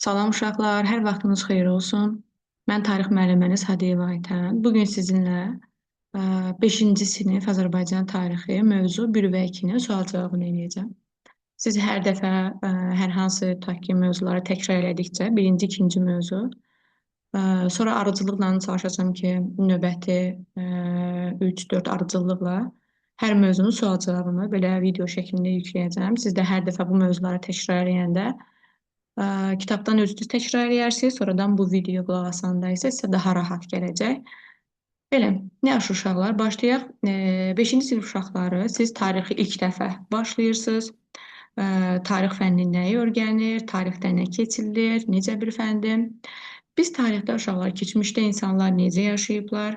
Salam uşaqlar, hər vaxtınız xeyir olsun. Mən tarix müəlliməniz Hadiyeva Aytən. Bugün sizinlə 5-ci sinif Azərbaycan tarixi mövzu 1 və 2-nin sual-cavabını edəcəm. Siz hər dəfə hər hansı tutaq ki, mövzuları təkrar elədikcə, birinci, ikinci mövzu, sonra ardıcıllıqla çalışacağam ki, növbəti 3-4 ardıcıllıqla hər mövzunun sual-cavabını belə video şəklində yükləyəcəm. Siz də hər dəfə bu mövzuları təkrar eləyəndə kitabdan özünüz təkrar edərsiniz, sonradan bu video qulaq asanda isə sizə daha rahat gələcək. Belə, nə yaxşı uşaqlar, başlayaq. 5-ci sinif uşaqları, siz tarixi ilk dəfə başlayırsınız. Tarix fənni nəyi öyrənir, tarixdə nə keçirilir, necə bir fəndir? Biz tarixdə uşaqlar, keçmişdə insanlar necə yaşayıblar,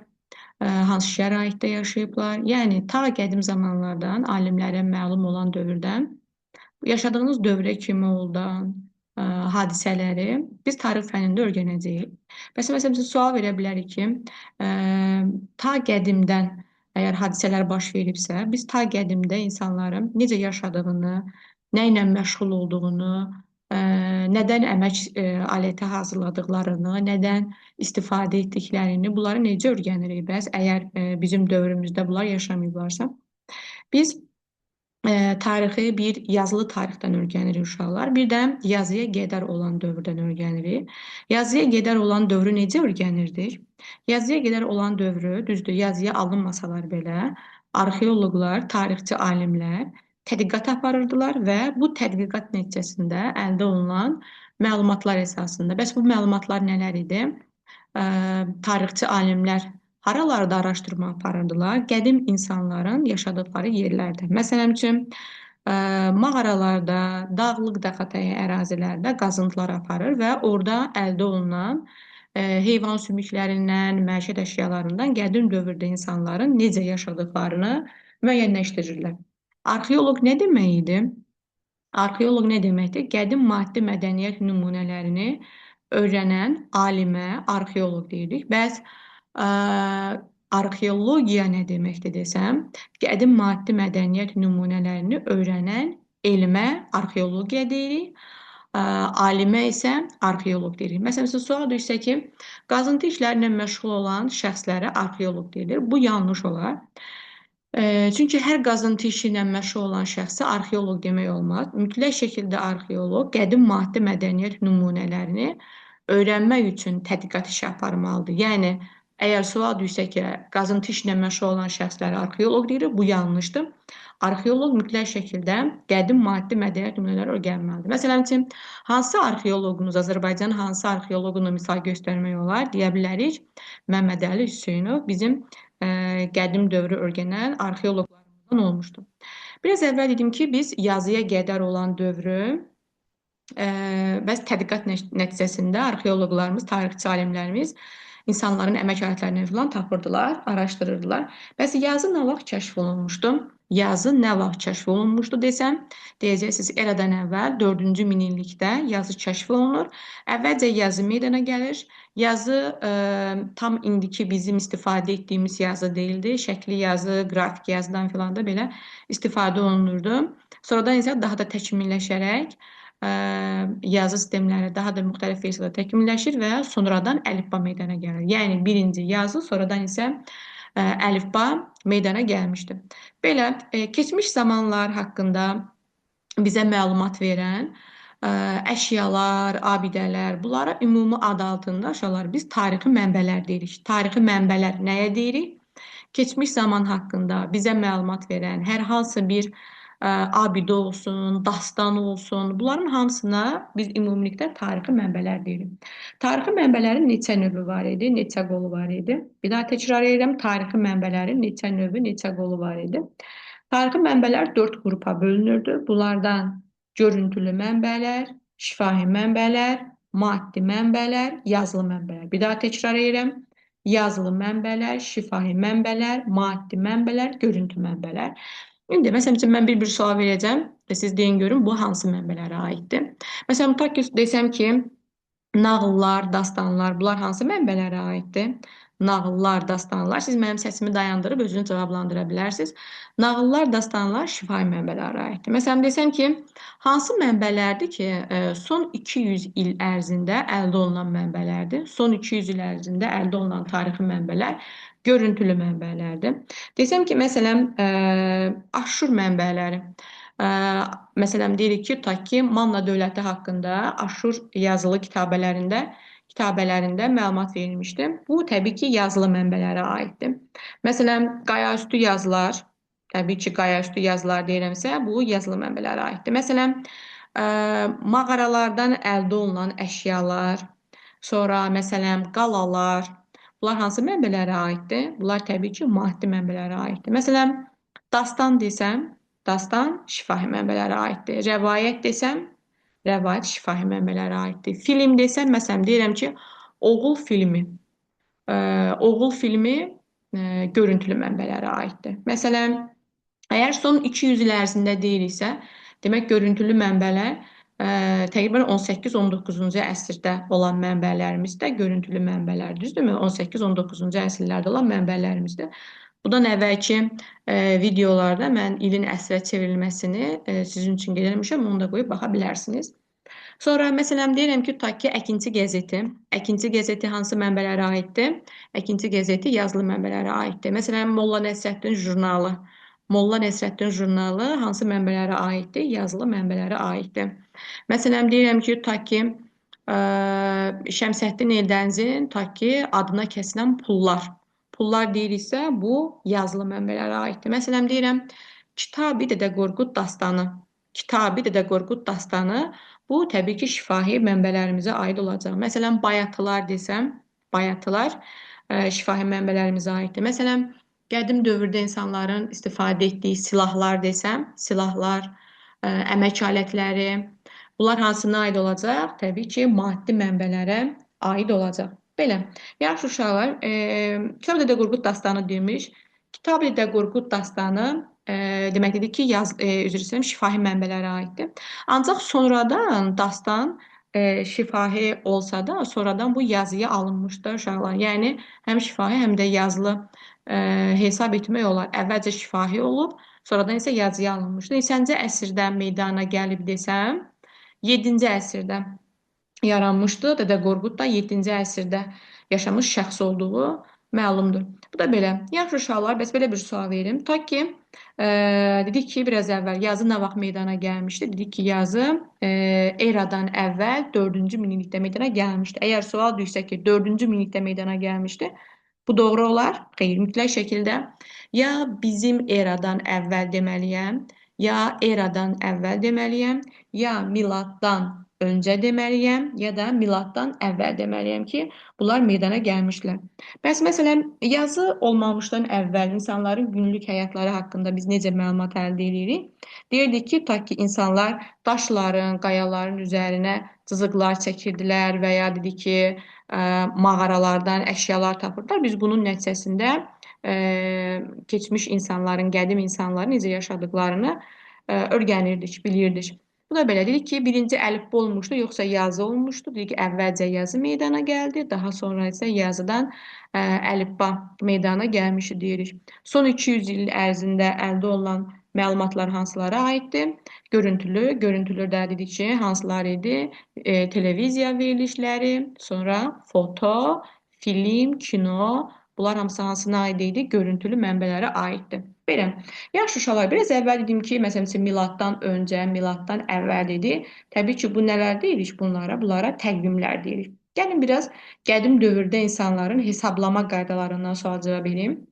hansı şəraitdə yaşayıblar? Yəni, ta qədim zamanlardan, alimlərə məlum olan dövrdən yaşadığınız dövrə kimi olan hadisələri biz tarix fənnində öyrənəcəyik. Məsələn, biz sual verə bilərik ki, ta qədimdən əgər hadisələr baş veribsə, biz ta qədimdə insanların necə yaşadığını, nə ilə məşğul olduğunu, nədən əmək aləti hazırladıqlarını, nədən istifadə etdiklərini, bunları necə öyrənirik bəs əgər bizim dövrümüzdə bunlar yaşamayıblarsa? Biz tarixi bir yazılı tarixdən öyrənirik uşaqlar. Bir də yazıya qədər olan dövrdən öyrənirik. Yazıya qədər olan dövrü necə öyrənirdik? Yazıya qədər olan dövrü, düzdür, yazıya alınmasalar belə, arxeoloqlar, tarixçi alimlər tədqiqat aparırdılar və bu tədqiqat nəticəsində əldə olunan məlumatlar əsasında. Bəs bu məlumatlar nələr idi? Tarixçi alimlər haralarda araşdırma aparırdılar? Qədim insanların yaşadıkları yerlərdə. Məsələn üçün, mağaralarda, dağlıq dağətəyi ərazilərdə qazıntılar aparır və orada əldə olunan heyvan sümüklərindən, məişət əşyalarından qədim dövrdə insanların necə yaşadıklarını müəyyənləşdirirlər. Arxeoloq nə demək idi? Arxeoloq nə deməkdir? Qədim maddi mədəniyyət nümunələrini öyrənən alimə arxeoloq deyirik. Bəs arxeologiya nə deməkdir desəm, qədim maddi mədəniyyət nümunələrini öyrənən elmə arxeologiya deyirik. Alimə isə arxeoloq deyirik. Məsələn, sual düşsə ki, qazıntı işləri ilə məşğul olan şəxslərə arxeoloq deyilir. Bu yanlış olar. Çünki hər qazıntı işi ilə məşğul olan şəxsə arxeoloq demək olmaz. Mütləq şəkildə arxeoloq qədim maddi mədəniyyət nümunələrini öyrənmək üçün tədqiqat işi aparmalıdır. Yəni, əgər sual düşsə ki, qazıntı işi ilə məşğul olan şəxslərə arxeoloq deyirik, bu yanlışdır. Arxeoloq mütləq şəkildə qədim maddi mədəniyyət nümunələri öyrənməlidir. Məsələn üçün, hansı arxeoloqunuz, Azərbaycanın hansı arxeoloqunu misal göstərmək olar? Deyə bilərik, Məmmədəli Hüseynov bizim qədim dövrü öyrənən arxeoloqlarımızdan olmuşdur. Biraz əvvəl dedim ki, biz yazıya qədər olan dövrü bəs tədqiqat nəticəsində arxeoloqlarımız, tarixçi alimlərimiz insanların əmək alətlərini falan tapırdılar, araşdırırdılar. Bəs yazı nə vaxt kəşf olunmuşdu? Yazı nə vaxt kəşf olunmuşdu desəm, deyəcəksiniz eradan əvvəl 4-cü minillikdə yazı kəşf olunur. Əvvəlcə yazı meydana gəlir. Yazı tam indiki bizim istifadə etdiyimiz yazı deyildi. Şəkli yazı, qrafik yazıdan filan da belə istifadə olunurdu. Sonradan isə daha da təkmilləşərək yazı sistemləri daha da müxtəlif versiyada təkmilləşir və sonradan əlifba meydana gəlir. Yəni, birinci yazı, sonradan isə əlifba meydana gəlmişdir. Belə, keçmiş zamanlar haqqında bizə məlumat verən əşyalar, abidələr, bunlara ümumi ad altında uşaqlar biz tarixi mənbələr deyirik. Tarixi mənbələr nəyə deyirik? Keçmiş zaman haqqında bizə məlumat verən hər hansı bir abidə olsun, dastan olsun, bunların hamısına biz ümumilikdə tarixi mənbələr deyirik. Tarixi mənbələrin neçə növü var idi, neçə qolu var idi? Bir daha təkrar edirəm, tarixi mənbələrin neçə növü, neçə qolu var idi? Tarixi mənbələr 4 qrupa bölünürdü. Bunlardan görüntülü mənbələr, şifahi mənbələr, maddi mənbələr, yazılı mənbələr. Bir daha təkrar edirəm. Yazılı mənbələr, şifahi mənbələr, maddi mənbələr, görüntü mənbələr. İndi, məsələn üçün, mən bir sual verəcəm və siz deyin görün, bu hansı mənbələrə aiddir? Məsələn, tutaq ki, desəm ki, nağıllar, dastanlar, bunlar hansı mənbələrə aiddir? nağıllar, dastanlar. Siz mənim səsimi dayandırıb özünüz cavablandıra bilərsiniz. Nağıllar, dastanlar şifahi mənbələrə aiddir. Məsələn, desəm ki, hansı mənbələrdir ki, son 200 il ərzində əldə olunan mənbələrdir? Son 200 il ərzində əldə olunan tarixi mənbələr görüntülü mənbələrdir. Desəm ki, məsələn, Aşur mənbələri. Ə, Məsələn, deyirik ki, tutaq ki, Manna dövləti haqqında Aşur yazılı kitabələrində məlumat verilmişdi. Bu, təbii ki, yazılı mənbələrə aiddir. Məsələn, qayaüstü yazılar, təbii ki, qayaüstü yazılar deyirəmsə, bu yazılı mənbələrə aiddir. Məsələn, mağaralardan əldə olunan əşyalar, sonra məsələn, qalalar, bunlar hansı mənbələrə aiddir? Bunlar təbii ki, maddi mənbələrə aiddir. Məsələn, dastan desəm, dastan şifahi mənbələrə aiddir. Rəvayət desəm, rəvayət şifahi mənbələrə aiddir. Film desəm, məsələn, deyirəm ki, oğul filmi. Oğul filmi görüntülü mənbələrə aiddir. Məsələn, əgər son 200 il ərzində deyiriksə, demək görüntülü mənbələr təqribən 18-19-cu əsrdə olan mənbələrimiz də görüntülü mənbələr, düzdürmü? 18-19-cu əsrlərdə olan mənbələrimizdir. Bundan əvvəlki videolarda mən ilin əsrə çevrilməsini sizin üçün qeyd etmişəm, onu da qoyub baxa bilərsiniz. Sonra məsələn deyirəm ki, tutaq ki, Əkinçi qəzeti. Əkinçi qəzeti hansı mənbələrə aiddir? Əkinçi qəzeti yazılı mənbələrə aiddir. Məsələn, Molla Nəsrəddin jurnalı. Molla Nəsrəddin jurnalı hansı mənbələrə aiddir? Yazılı mənbələrə aiddir. Məsələn, deyirəm ki, tutaq ki, Şəmsəddin Eldənizin tutaq ki, adına kəsilən pullar. Pullar deyiriksə, bu yazılı mənbələrə aiddir. Məsələn, deyirəm, Kitabi Dədə Qorqud dastanı. Kitabi Dədə Qorqud dastanı bu təbii ki, şifahi mənbələrimizə aid olacaq. Məsələn, bayatılar desəm, bayatılar şifahi mənbələrimizə aiddir. Məsələn, qədim dövrdə insanların istifadə etdiyi silahlar desəm, silahlar, əmək alətləri, bunlar hansına aid olacaq? Təbii ki, maddi mənbələrə aid olacaq. Belə, yaxşı uşaqlar, Kitab Dədə Qorqud dastanı demiş. Kitab Dədə Qorqud dastanı demək dedik ki, üzr istəyirəm, şifahi mənbələrə aiddir. Ancaq sonradan dastan şifahi olsa da, sonradan bu yazıya alınmışdır uşaqlar. Yəni, həm şifahi, həm də yazılı hesab etmək olar. Əvvəlcə şifahi olub, sonradan isə yazıya alınmışdır. Neçənci əsrdə meydana gəlib desəm, 7-ci əsrdə yaranmışdı. Dədə Qorqud da 7-ci əsrdə yaşamış şəxs olduğu məlumdur. Bu da belə. Yaxşı uşaqlar, bəs belə bir sual verim. Ta ki, dedik ki, biraz əvvəl yazı nə vaxt meydana gəlmişdi? Dedik ki, yazı eradan əvvəl 4-cü minillikdə meydana gəlmişdi. Əgər sual düşsə ki, 4-cü minillikdə meydana gəlmişdi, bu doğru olar? Xeyr, mütləq şəkildə ya bizim eradan əvvəl deməliyəm, ya eradan əvvəl deməliyəm, ya miladdan öncə deməliyəm, ya da miladdan əvvəl deməliyəm ki, bunlar meydana gəlmişlər. Bəs məsələn, yazı olmamışdan əvvəl insanların günlük həyatları haqqında biz necə məlumat əldə edirik? Deyirdik ki, ta ki insanlar daşların, qayaların üzərinə cızıqlar çəkirdilər və ya dedik ki, mağaralardan əşyalar tapırdılar. Biz bunun nəticəsində keçmiş insanların, qədim insanların necə yaşadıklarını öyrənirdik, bilirdik. Bu da belə dedik ki, birinci əlifba olmuşdu, yoxsa yazı olmuşdu. Dedik ki, əvvəlcə yazı meydana gəldi, daha sonra isə yazıdan əlifba meydana gəlmişdi deyirik. Son 200 il ərzində əldə olunan məlumatlar hansılara aiddir? Görüntülürdə dedik ki, hansılar idi? Televiziya verilişləri, sonra foto, film, kino, bunlar hamısı hansına aid idi? Görüntülü mənbələrə aiddir. Belə. Yaxşı uşaqlar, biraz əvvəl dedim ki, məsələn, miladdan öncə, miladdan əvvəl dedi. Təbii ki, bu nələr deyirik bunlara? Bunlara təqvimlər deyirik. Gəlin biraz qədim dövrdə insanların hesablama qaydalarından sual cavab vereyim.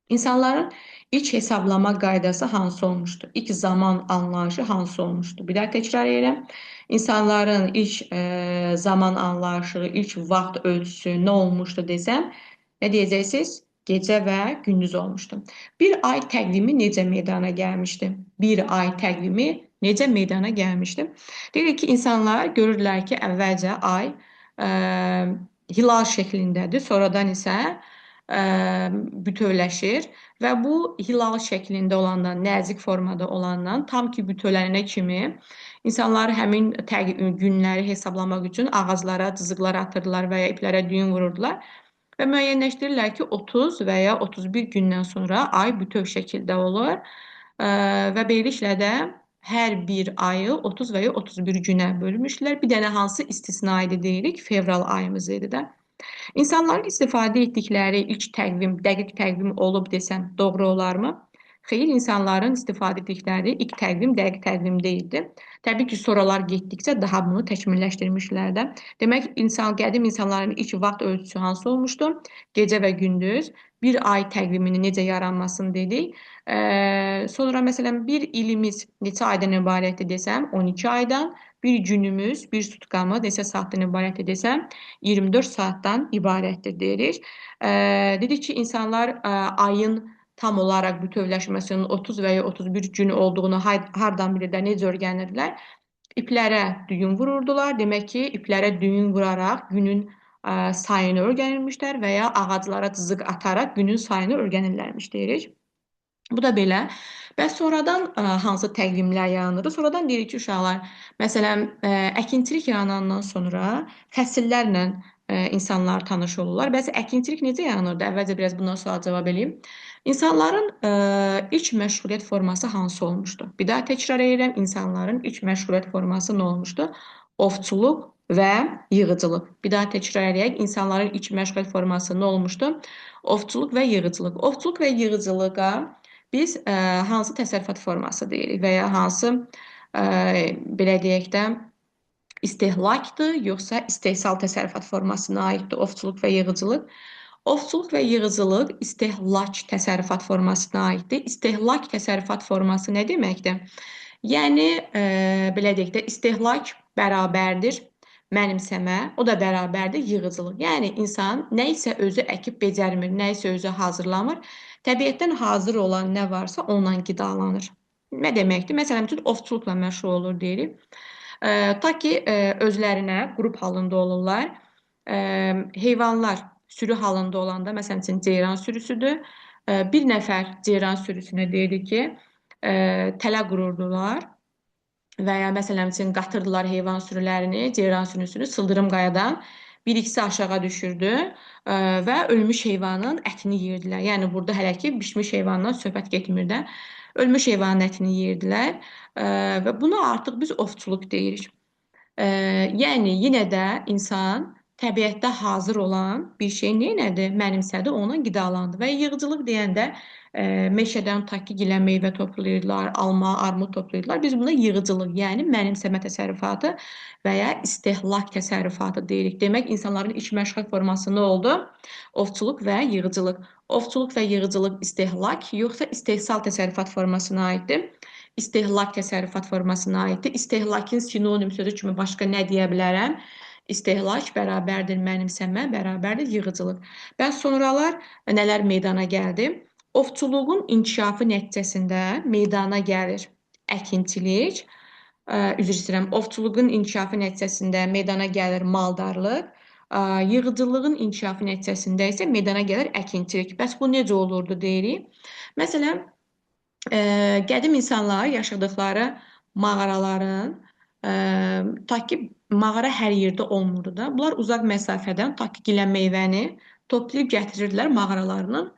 İnsanların ilk hesablama qaydası hansı olmuşdu? İlk zaman anlayışı hansı olmuşdu? Bir daha təkrar edirəm. İnsanların ilk zaman anlayışı, ilk vaxt ölçüsü nə olmuşdu desəm, nə deyəcəksiniz? Gecə və gündüz olmuşdu. Bir ay təqvimi necə meydana gəlmişdi? Bir ay təqvimi necə meydana gəlmişdi? Deyirik ki, insanlar görürlər ki, əvvəlcə ay hilal şəklindədir, sonradan isə bütövləşir və bu hilal şəklində olandan, nəzik formada olandan tam ki bütövlənənə kimi insanlar həmin günləri hesablamaq üçün ağaclara cızıqlar atırdılar və ya iplərə düyün vururdular. və müəyyənləşdirirlər ki, 30 və ya 31 gündən sonra ay bütöv şəkildə olur. Və beləliklə də hər bir ayı 30 və ya 31 günə bölmüşdülər. Bir dənə hansı istisna idi deyirik, fevral ayımız idi də. İnsanların istifadə etdikləri ilk təqvim, dəqiq təqvim olub desəm doğru olarmı? Xeyr, insanların istifadə etdikləri ilk təqvim dəqiq təqvim deyildi. Təbii ki, sonralar getdikcə daha bunu təkmilləşdirmişlər də. Demək, qədim insanların ilk vaxt ölçüsü hansı olmuşdu? Gecə və gündüz bir ay təqviminin necə yaranmasını dedik. Sonra məsələn bir ilimiz neçə aydan ibarətdir desəm, 12 aydan, bir günümüz, bir sutkamız neçə saatdan ibarətdir desəm, 24 saatdan ibarətdir deyirik. Dedik ki, insanlar ayın tam olaraq bütövləşməsinin 30 və ya 31 gün olduğunu hardan bilirlər, necə öyrənirdilər? İplərə düyün vururdular. Demək ki, iplərə düyün vuraraq günün sayını öyrənirmişlər və ya ağaclara cızıq ataraq günün sayını öyrənirlərmiş deyirik. Bu da belə. Bəs sonradan hansı təqvimlər yaranır? Sonradan deyirik ki, uşaqlar, məsələn, əkinçilik yaranandan sonra fəsillərlə insanlar tanış olurlar. Bəs əkinçilik necə yaranırdı? Əvvəlcə biraz bundan sual cavab eləyim. İnsanların ilk məşğuliyyət forması hansı olmuşdu? Bir daha təkrar edirəm, insanların ilk məşğuliyyət forması nə olmuşdu? Ovçuluq və yığıcılıq. Bir daha təkrar edək, insanların ilk məşğuliyyət forması nə olmuşdu? Ovçuluq və yığıcılıq. Ovçuluq və yığıcılığa biz hansı təsərrüfat forması deyirik və ya hansı belə deyək də istehlakdır, yoxsa istehsal təsərrüfat formasına aiddir ovçuluq və yığıcılıq. Ovçuluq və yığıcılıq istehlak təsərrüfat formasına aiddir. İstehlak təsərrüfat forması nə deməkdir? Yəni, belə deyək də, istehlak bərabərdir mənimsəmə, o da bərabərdir yığıcılıq. Yəni, insan nə isə özü əkib becərmir, nə isə özü hazırlamır. Təbiətdən hazır olan nə varsa ondan qidalanır. Nə deməkdir? Məsələn, ovçuluqla məşğul olur deyirik. Ta ki, özlərinə qrup halında olurlar. Heyvanlar sürü halında olanda, məsələn üçün, ceyran sürüsüdür. Bir nəfər ceyran sürüsünə deyirik ki, tələ qururdular və ya məsələn üçün qatırdılar heyvan sürülərini, ceyran sürüsünü sıldırım qayadan bir ikisi aşağı düşürdü və ölmüş heyvanın ətini yeyirdilər. Yəni burada hələ ki bişmiş heyvandan söhbət getmir də. Ölmüş heyvanın ətini yeyirdilər və buna artıq biz ovçuluq deyirik. Yəni yenə də insan təbiətdə hazır olan bir şey neynədir? Mənimsədi, ona qidalandı. Və yığıcılıq deyəndə meşədən takki gilə meyvə toplayırlar, alma, armud toplayırlar. Biz buna yığıcılıq, yəni mənimsəmə təsərrüfatı və ya istehlak təsərrüfatı deyirik. Demək, insanların ilk məşğul forması nə oldu? Ovçuluq və yığıcılıq. Ovçuluq və yığıcılıq istehlak, yoxsa istehsal təsərrüfat formasına aiddir? İstehlak təsərrüfat formasına aiddir. İstehlakın sinonim sözü kimi başqa nə deyə bilərəm? İstehlak bərabərdir mənimsəmə, bərabərdir yığıcılıq. Bəs sonralar nələr meydana gəldi? Ovçuluğun inkişafı nəticəsində meydana gəlir əkinçilik, üzr istəyirəm, ovçuluğun inkişafı nəticəsində meydana gəlir maldarlıq, yığıcılığın inkişafı nəticəsində isə meydana gəlir əkinçilik. Bəs bu necə olurdu deyirik? Məsələn, qədim insanlar yaşadıkları mağaraların ta ki mağara hər yerdə olmurdu da. Bunlar uzaq məsafədən ta ki gilə meyvəni toplayıb gətirirdilər mağaralarının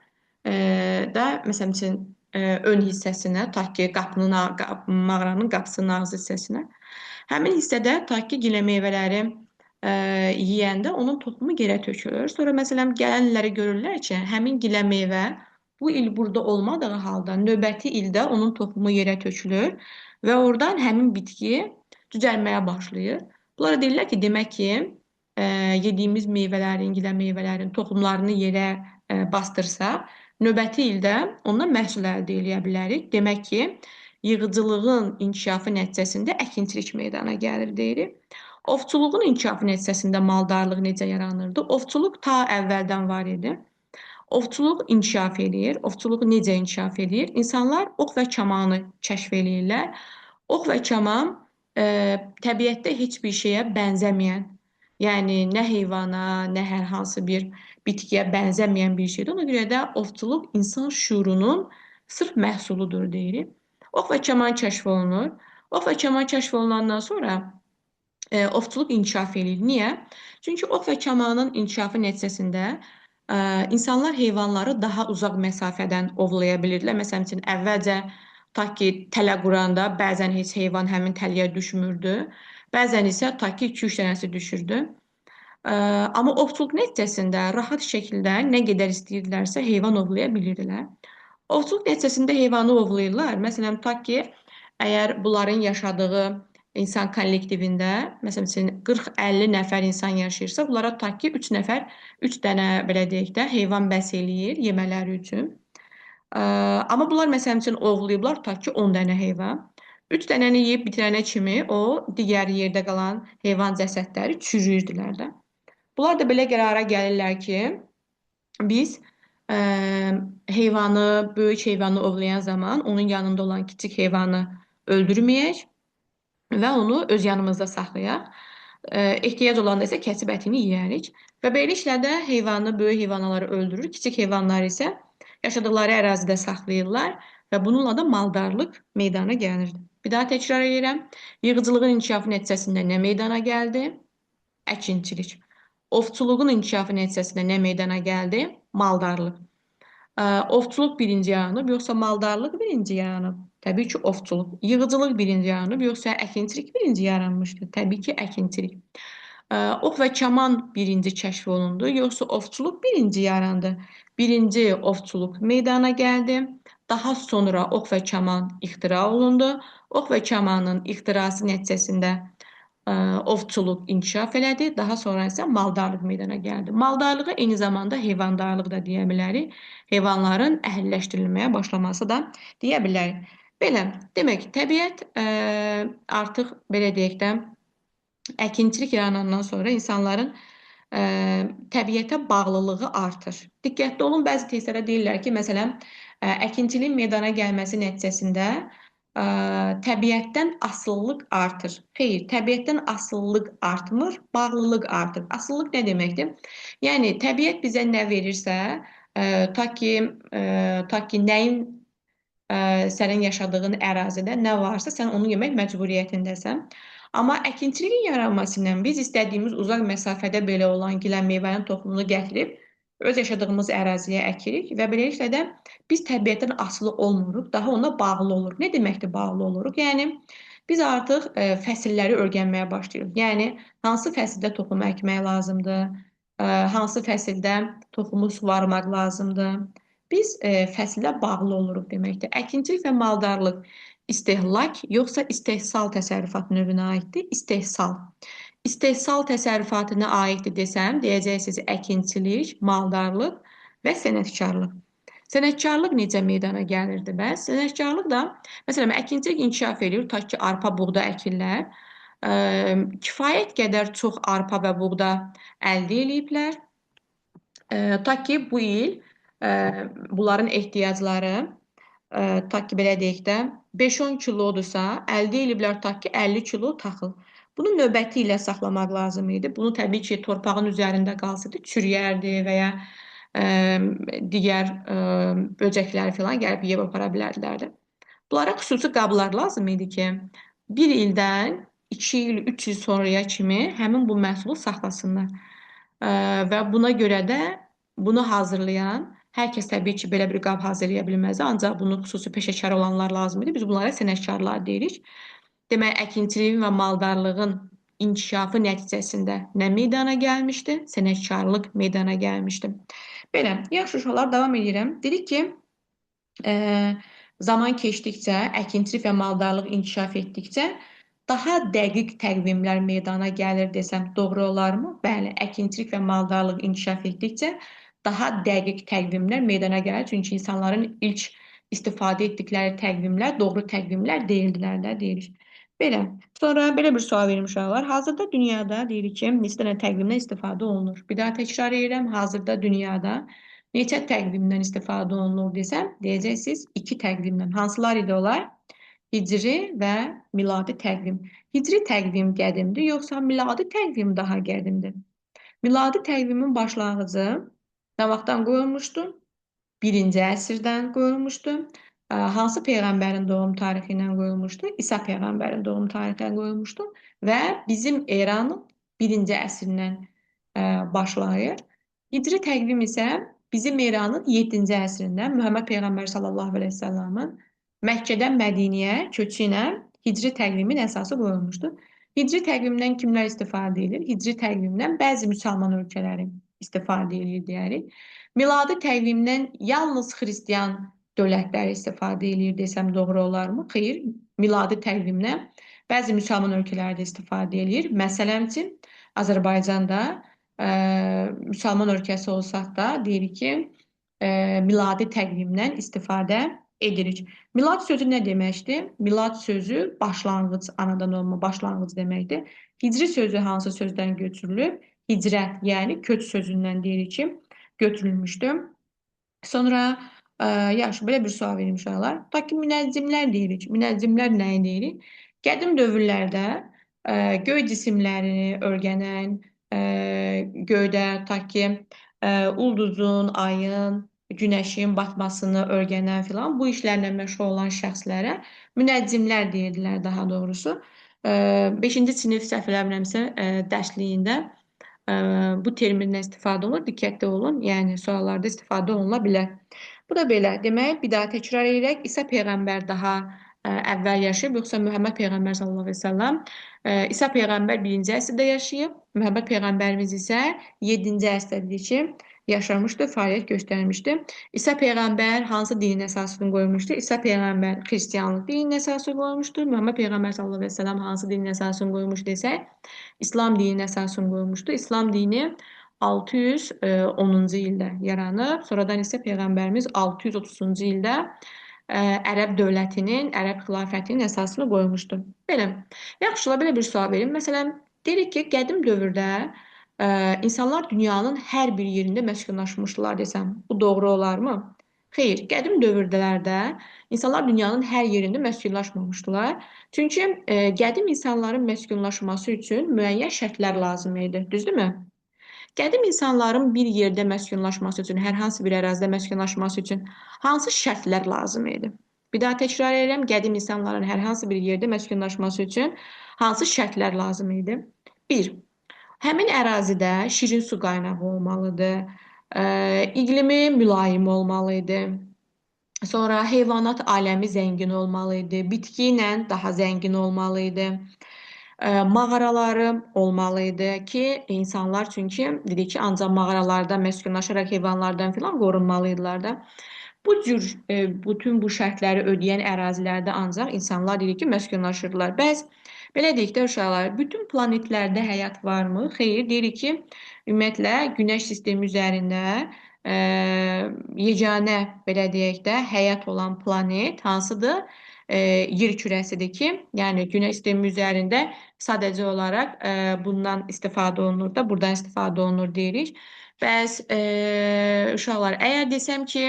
da məsələn üçün ön hissəsinə, ta ki mağaranın qapısının ağzı hissəsinə. Həmin hissədə ta ki gilə meyvələri yeyəndə onun toxumu yerə tökülür. Sonra məsələn gələnləri görürlər ki, həmin gilə meyvə bu il burada olmadığı halda növbəti ildə onun toxumu yerə tökülür və oradan həmin bitki cücərməyə başlayır. Bunlara deyirlər ki, demək ki, yediyimiz meyvələrin, gilə meyvələrin toxumlarını yerə bastırsaq, növbəti ildə ondan məhsul əldə edə bilərik. Demək ki, yığıcılığın inkişafı nəticəsində əkinçilik meydana gəlir deyirik. Ovçuluğun inkişafı nəticəsində maldarlıq necə yaranırdı? Ovçuluq ta əvvəldən var idi. Ovçuluq inkişaf edir. Ovçuluq necə inkişaf edir? İnsanlar ox və kamanı kəşf edirlər. Ox və kaman təbiətdə heç bir şeyə bənzəməyən, yəni nə heyvana, nə hər hansı bir bitkiyə bənzəməyən bir şeydir. Ona görə də ovçuluq insan şüurunun sırf məhsuludur deyirik. Ox və kaman kəşf olunur. Ox və kaman kəşf olunandan sonra ovçuluq inkişaf edir. Niyə? Çünki ox və kamanın inkişafı nəticəsində İnsanlar heyvanları daha uzaq məsafədən ovlaya bilirdilər. Məsələn üçün, əvvəlcə ta ki tələ quranda bəzən heç heyvan həmin tələyə düşmürdü. Bəzən isə ta ki 2-3 dənəsi düşürdü. Amma ovçuluq nəticəsində rahat şəkildə nə qədər istəyirdilərsə heyvan ovlaya bilirdilər. Ovçuluq nəticəsində heyvanı ovlayırlar. Məsələn, tutaq ki, əgər bunların yaşadığı insan kollektivində, məsələn üçün 40-50 nəfər insan yaşayırsa, bunlara tutaq ki, 3 nəfər, 3 dənə belə deyək də heyvan bəs eləyir yemələri üçün. Amma bunlar məsələn üçün ovlayıblar tutaq ki, 10 dənə heyvan. 3 dənəni yeyib bitirənə kimi o digər yerdə qalan heyvan cəsədləri çürüyürdülər də. Bunlar da belə qərara gəlirlər ki, biz ə, heyvanı, böyük heyvanı ovlayan zaman onun yanında olan kiçik heyvanı öldürməyək və onu öz yanımızda saxlayaq. Ehtiyac olanda isə kəsib ətini yeyərik. Və beləliklə də heyvanı, böyük heyvanları öldürür, kiçik heyvanları isə yaşadıkları ərazidə saxlayırlar və bununla da maldarlıq meydana gəlir. Bir daha təkrar edirəm. Yığıcılığın inkişafı nəticəsində nə meydana gəldi? Əkinçilik. Ovçuluğun inkişafı nəticəsində nə meydana gəldi? Maldarlıq. Ovçuluq birinci yaranıb, yoxsa maldarlıq birinci yaranıb? Təbii ki, ovçuluq. Yığıcılıq birinci yaranıb, yoxsa əkinçilik birinci yaranmışdı? Təbii ki, əkinçilik. Ox və kaman birinci kəşf olundu, yoxsa ovçuluq birinci yarandı? Birinci ovçuluq meydana gəldi. Daha sonra ox və kaman ixtira olundu. Ox və kamanın ixtirası nəticəsində ovçuluq inkişaf elədi. Daha sonra isə maldarlıq meydana gəldi. Maldarlığa eyni zamanda heyvandarlıq da deyə bilərik. Heyvanların əhəlləşdirilməyə başlaması da deyə bilərik. Belə, demək, təbiət artıq belə deyək də əkinçilik yaranandan sonra insanların təbiətə bağlılığı artır. Diqqətli olun, bəzi testlərdə deyirlər ki, məsələn, əkinçiliyin meydana gəlməsi nəticəsində təbiətdən asılılıq artır. Xeyr, təbiətdən asılılıq artmır, bağlılıq artır. Asılılıq nə deməkdir? Yəni, təbiət bizə nə verirsə, ta ki nəyin sənin yaşadığın ərazidə nə varsa, sən onu yemək məcburiyyətindəsən. Amma əkinçiliyin yaranması ilə biz istədiyimiz uzaq məsafədə belə olan gilən meyvənin toxumunu gətirib öz yaşadığımız əraziyə əkirik və beləliklə də biz təbiətdən asılı olmuruq, daha ona bağlı oluruq. Nə deməkdir bağlı oluruq? Yəni biz artıq fəsilləri öyrənməyə başlayırıq. Yəni hansı fəsildə toxum əkmək lazımdır, hansı fəsildə toxumu suvarmaq lazımdır. Biz fəsillə bağlı oluruq deməkdir. Əkinçilik və maldarlıq istehlak yoxsa istehsal təsərrüfat növünə aiddir? İstehsal. İstehsal təsərrüfatına aiddir desəm, deyəcəksiniz əkinçilik, maldarlıq və sənətkarlıq. Sənətkarlıq necə meydana gəlirdi bəs? Sənətkarlıq da, məsələn, əkinçilik inkişaf edir, tutaq ki, arpa, buğda əkirlər. Kifayət qədər çox arpa və buğda əldə ediblər. Ta ki bu il bunların ehtiyacları ta ki belə deyək də 5-10 kilodursa, əldə ediblər ta ki 50 kilo taxıl. Bunu növbəti ilə saxlamaq lazım idi. Bunu təbii ki, torpağın üzərində qalsaydı çürüyərdi və ya digər böcəklər filan gəlib yeyib apara bilərdilər. Bunlara xüsusi qablar lazım idi ki, bir ildən 2 il, 3 il sonraya kimi həmin bu məhsulu saxlasınlar. Və buna görə də bunu hazırlayan hər kəs təbii ki, belə bir qab hazırlaya bilməzdi, ancaq bunu xüsusi peşəkar olanlar lazım idi. Biz bunlara sənətkarlar deyirik. Demək, əkinçiliyin və maldarlığın inkişafı nəticəsində nə meydana gəlmişdi? Sənətkarlıq meydana gəlmişdi. Belə, yaxşı uşaqlar, davam edirəm. Dedik ki, zaman keçdikcə, əkinçilik və maldarlıq inkişaf etdikcə daha dəqiq təqvimlər meydana gəlir desəm doğru olarmı? Bəli, əkinçilik və maldarlıq inkişaf etdikcə daha dəqiq təqvimlər meydana gəlir. Çünki insanların ilk istifadə etdikləri təqvimlər doğru təqvimlər deyildilər də deyirik. Belə. Sonra belə bir sual verim uşaqlar. Hazırda dünyada deyirik ki, neçə dənə təqvimdən istifadə olunur? Bir daha təkrar edirəm. Hazırda dünyada neçə təqvimdən istifadə olunur desəm, deyəcəksiniz 2 təqvimdən. Hansılar idi onlar? Hicri və miladi təqvim. Hicri təqvim qədimdir, yoxsa miladi təqvim daha qədimdir? Miladi təqvimin başlanğıcı nə vaxtdan qoyulmuşdu? 1-ci əsrdən qoyulmuşdu. Hansı peyğəmbərin doğum tarixi ilə qoyulmuşdu? İsa peyğəmbərin doğum tarixindən qoyulmuşdu və bizim eranın 1-ci əsrindən başlayır. Hicri təqvim isə bizim İranın 7-ci əsrində Məhəmməd Peyğəmbər sallallahu əleyhi və səlləmin Məkkədən Mədinəyə köçü ilə Hicri təqvimin əsası qoyulmuşdur. Hicri təqvimdən kimlər istifadə edir? Hicri təqvimdən bəzi müsəlman ölkələri istifadə edir deyərik. Miladi təqvimdən yalnız xristian dövlətləri istifadə edir desəm doğru olarmı? Xeyr, miladi təqvimdən bəzi müsəlman ölkələri də istifadə edir. Məsələn üçün Azərbaycanda müsəlman ölkəsi olsaq da deyirik ki, miladi təqvimdən istifadə edirik. Milad sözü nə deməkdir? Milad sözü başlanğıc, anadan olma başlanğıc deməkdir. Hicri sözü hansı sözdən götürülüb? Hicrət, yəni köç sözündən deyirik ki, götürülmüşdür. Sonra yaxşı, belə bir sual verim uşaqlar. Ta ki, münəccimlər deyirik. Münəccimlər nəyi deyirik? Qədim dövrlərdə göy cisimlərini öyrənən, göydə ta ki, ulduzun, ayın, günəşin batmasını öyrənən filan bu işlərlə məşğul olan şəxslərə münəccimlər deyirdilər daha doğrusu. 5-ci sinif səhv eləmirəmsə dərsliyində bu termindən istifadə olunur. Diqqətli olun. Yəni suallarda istifadə olunula bilər. Bu da belə. Demək, bir daha təkrar edək. İsa peyğəmbər daha əvvəl yaşayıb, yoxsa Məhəmməd peyğəmbər sallallahu əleyhi və səlləm İsa peyğəmbər 1-ci əsrdə yaşayıb, Məhəmməd peyğəmbərimiz isə 7-ci əsrdə ki, yaşamışdı, fəaliyyət göstərmişdi. İsa peyğəmbər hansı dinin əsasını qoymuşdu? İsa peyğəmbər xristianlıq dinin əsasını qoymuşdur. Məhəmməd peyğəmbər sallallahu əleyhi və səlləm hansı dinin əsasını qoymuş desək, İslam dinin əsasını qoymuşdu. İslam dini 610-cu ildə yaranıb, sonradan isə peyğəmbərimiz 630-cu ildə ərəb dövlətinin, ərəb xilafətinin əsasını qoymuşdur. Belə. Yaxşılar, belə bir sual verim. Məsələn, deyirik ki, qədim dövrdə insanlar dünyanın hər bir yerində məskunlaşmışdılar desəm, bu doğru olarmı? Xeyr, qədim dövrlərdə insanlar dünyanın hər yerində məskunlaşmamışdılar. Çünki qədim insanların məskunlaşması üçün müəyyən şərtlər lazım idi, düzdürmü? Qədim insanların bir yerdə məskunlaşması üçün, hər hansı bir ərazidə məskunlaşması üçün hansı şərtlər lazım idi? Bir daha təkrar edirəm, qədim insanların hər hansı bir yerdə məskunlaşması üçün hansı şərtlər lazım idi? 1. Həmin ərazidə şirin su qaynağı olmalıdır, iqlimi mülayim olmalı idi. Sonra heyvanat aləmi zəngin olmalı idi, bitki ilə daha zəngin olmalı idi. Mağaraları olmalı idi ki, insanlar çünki dedik ki, ancaq mağaralarda məskunlaşaraq heyvanlardan filan qorunmalıydılar da. Bu cür bütün bu şərtləri ödəyən ərazilərdə ancaq insanlar dedik ki, məskunlaşırdılar. Bəs belə deyək də uşaqlar, bütün planetlərdə həyat varmı? Xeyr, deyirik ki, ümumiyyətlə Günəş sistemi üzərində yeganə belə deyək də həyat olan planet hansıdır? Yer kürəsidir ki, yəni Günəş sistemi üzərində sadəcə olaraq bundan istifadə olunur da, buradan istifadə olunur deyirik. Bəs uşaqlar, əgər desəm ki,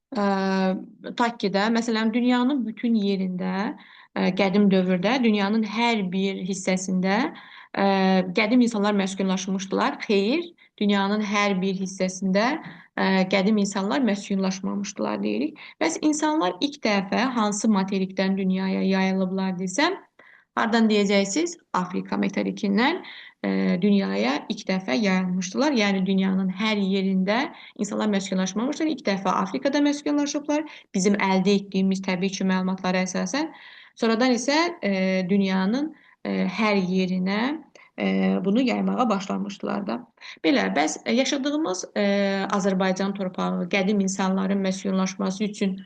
Takkidə, məsələn, dünyanın bütün yerində, qədim dövrdə, dünyanın hər bir hissəsində qədim insanlar məskunlaşmışdılar. Xeyr, dünyanın hər bir hissəsində qədim insanlar məskunlaşmamışdılar deyirik. Bəs insanlar ilk dəfə hansı materikdən dünyaya yayılıblar desəm, hardan deyəcəksiniz? Afrika materikindən dünyaya ilk dəfə yayılmışdılar. Yəni dünyanın hər yerində insanlar məskunlaşmamışlar. İlk dəfə Afrikada məskunlaşıblar. Bizim əldə etdiyimiz təbii ki, məlumatlara əsasən. Sonradan isə dünyanın hər yerinə bunu yaymağa başlamışdılar da. Belə, bəs yaşadığımız Azərbaycan torpağı qədim insanların məskunlaşması üçün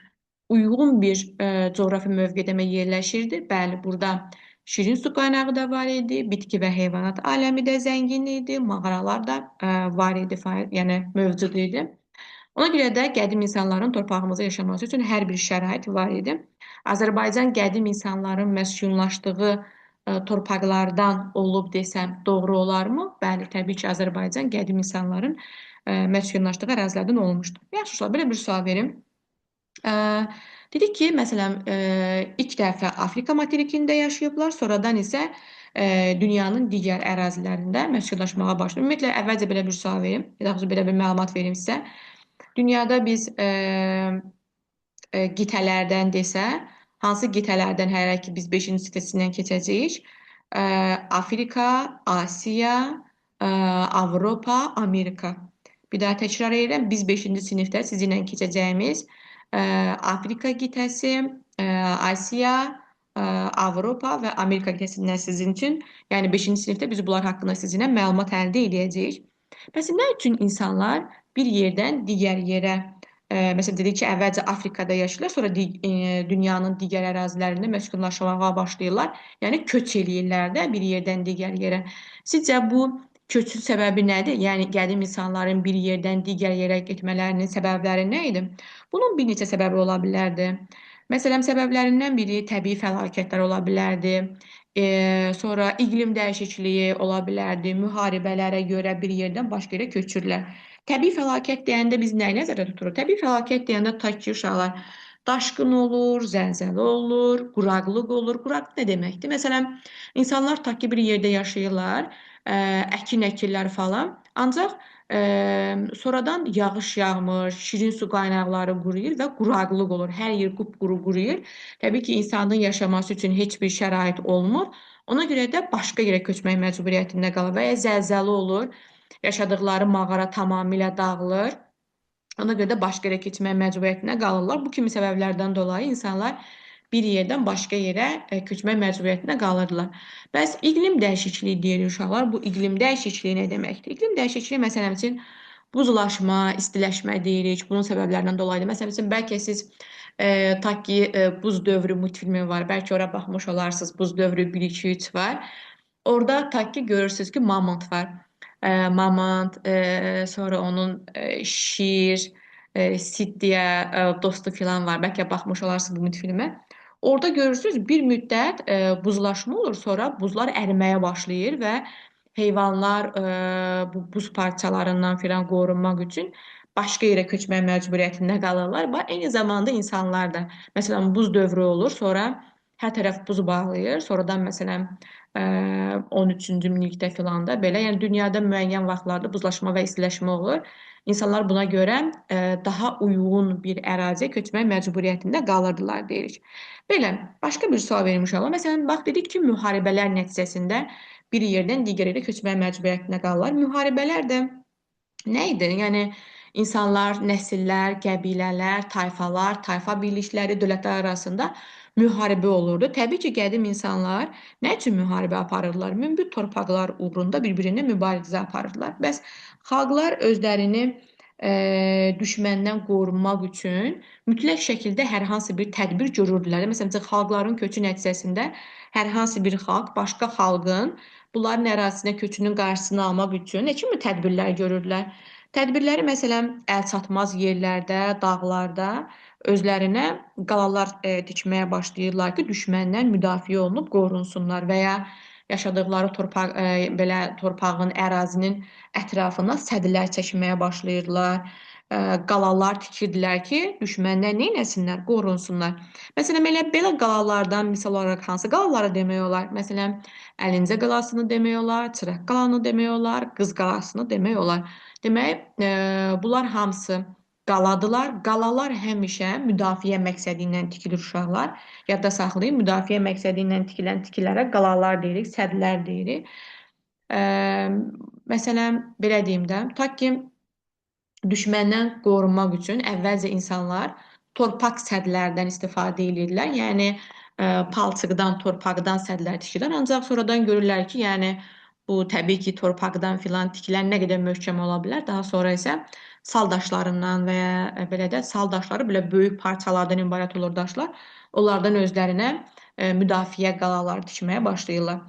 uyğun bir coğrafi mövqedə yerləşirdi. Bəli, burada şirin su qaynağı da var idi, bitki və heyvanat aləmi də zəngin idi, mağaralar da var idi, yəni mövcud idi. Ona görə də qədim insanların torpağımızda yaşaması üçün hər bir şərait var idi. Azərbaycan qədim insanların məskunlaşdığı torpaqlardan olub desəm doğru olarmı? Bəli, təbii ki, Azərbaycan qədim insanların məskunlaşdığı ərazilərdən olmuşdur. Yaxşı, belə bir sual verim. Dedik ki, məsələn, ilk dəfə Afrika materikində yaşayıblar, sonradan isə dünyanın digər ərazilərində məskunlaşmağa başlayıb. Ümumiyyətlə, əvvəlcə belə bir sual verim, ya da belə bir məlumat verim sizə. Dünyada biz qitələrdən desə, hansı qitələrdən hələ ki biz 5-ci sitəsindən keçəcəyik? Afrika, Asiya, Avropa, Amerika. Bir daha təkrar edirəm. Biz 5-ci sinifdə sizinlə keçəcəyimiz Afrika qitəsi, Asiya, Avropa və Amerika qitəsindən sizin üçün, yəni 5-ci sinifdə biz bunlar haqqında sizinlə məlumat əldə edəcəyik. Bəs nə üçün insanlar bir yerdən digər yerə, məsələn dedik ki, əvvəlcə Afrikada yaşayırlar, sonra dünyanın digər ərazilərində məskunlaşmağa başlayırlar. Yəni köç eləyirlər də bir yerdən digər yerə. Sizcə bu köçün səbəbi nədir? Yəni qədim insanların bir yerdən digər yerə getmələrinin səbəbləri nə idi? Bunun bir neçə səbəbi ola bilərdi. Məsələn, səbəblərindən biri təbii fəlakətlər ola bilərdi. Sonra iqlim dəyişikliyi ola bilərdi. Müharibələrə görə bir yerdən başqa yerə köçürlər. Təbii fəlakət deyəndə biz nəyi nəzərdə tuturuq? Təbii fəlakət deyəndə tutaq ki, uşaqlar daşqın olur, zəlzələ olur, quraqlıq olur. Quraqlıq nə deməkdir? Məsələn, insanlar tutaq ki, bir yerdə yaşayırlar, əkin əkirlər falan. Ancaq sonradan yağış yağmır, şirin su qaynaqları quruyur və quraqlıq olur. Hər yer qupquru quruyur. Təbii ki, insanın yaşaması üçün heç bir şərait olmur. Ona görə də başqa yerə köçmək məcburiyyətində qalır və ya zəlzələ olur. Yaşadıkları mağara tamamilə dağılır. Ona görə də başqa yerə keçmək məcburiyyətində qalırlar. Bu kimi səbəblərdən dolayı insanlar bir yerdən başqa yerə köçmək məcburiyyətində qalırlar. Bəs iqlim dəyişikliyi deyirik uşaqlar. Bu iqlim dəyişikliyi nə deməkdir? İqlim dəyişikliyi məsələn üçün buzlaşma, istiləşmə deyirik. Bunun səbəblərindən dolayıdır. Məsələn üçün bəlkə siz tak ki Buz dövrü multfilmi var. Bəlkə ora baxmış olarsınız. Buz dövrü 1 2 3 var. Orada tak ki görürsünüz ki mamont var. Mamont, sonra onun şir, Sid deyə dostu filan var. Bəlkə baxmış olarsınız bu multfilmə. Orada görürsünüz bir müddət buzlaşma olur, sonra buzlar əriməyə başlayır və heyvanlar bu buz parçalarından filan qorunmaq üçün başqa yerə köçmək məcburiyyətində qalırlar. Və eyni zamanda insanlar da, məsələn, buz dövrü olur, sonra hər tərəf buz bağlayır, sonradan məsələn 13-cü minillikdə filan da belə, yəni dünyada müəyyən vaxtlarda buzlaşma və istiləşmə olur. İnsanlar buna görə daha uyğun bir əraziyə köçmək məcburiyyətində qalırdılar deyirik. Belə, başqa bir sual verim inşallah. Məsələn, bax dedik ki, müharibələr nəticəsində bir yerdən digər yerə köçmək məcburiyyətində qalırlar. Müharibələr də nə idi? Yəni insanlar, nəsillər, qəbilələr, tayfalar, tayfa birlikləri, dövlətlər arasında müharibə olurdu. Təbii ki, qədim insanlar nə üçün müharibə aparırdılar? Münbit torpaqlar uğrunda bir-birinə mübarizə aparırdılar. Bəs xalqlar özlərini düşməndən qorunmaq üçün mütləq şəkildə hər hansı bir tədbir görürdülər. Məsələn, xalqların köçü nəticəsində hər hansı bir xalq başqa xalqın bunların ərazisinə köçünün qarşısını almaq üçün nə kimi tədbirlər görürdülər? Tədbirləri məsələn əlçatmaz yerlərdə, dağlarda özlərinə qalalar tikməyə başlayırlar ki, düşməndən müdafiə olunub qorunsunlar və ya yaşadıkları torpaq belə torpağın, ərazinin ətrafına sədilər çəkməyə başlayırlar. Qalalar tikirdilər ki, düşməndən nə etsinlər, qorunsunlar. Məsələn, belə qalalardan misal olaraq hansı qalaları demək olar? Məsələn, Əlincə qalasını demək olar, Çıraq qalanı demək olar, Qız qalasını demək olar. Demək, bunlar hamısı qaladılar. Qalalar həmişə müdafiə məqsədi ilə tikilir uşaqlar. Yadda saxlayın, müdafiə məqsədi ilə tikilən tikilərə qalalar deyirik, sədlər deyirik. Məsələn, belə deyim də, tutaq ki, düşməndən qorunmaq üçün əvvəlcə insanlar torpaq sədlərdən istifadə edirlər. Yəni palçıqdan, torpaqdan sədlər tikirlər. Ancaq sonradan görürlər ki, yəni bu təbii ki, torpaqdan filan tikilən nə qədər möhkəm ola bilər. Daha sonra isə sal daşlarından və ya belə də sal daşları belə böyük parçalardan ibarət olur daşlar. Onlardan özlərinə müdafiə qalalar tikməyə başlayırlar.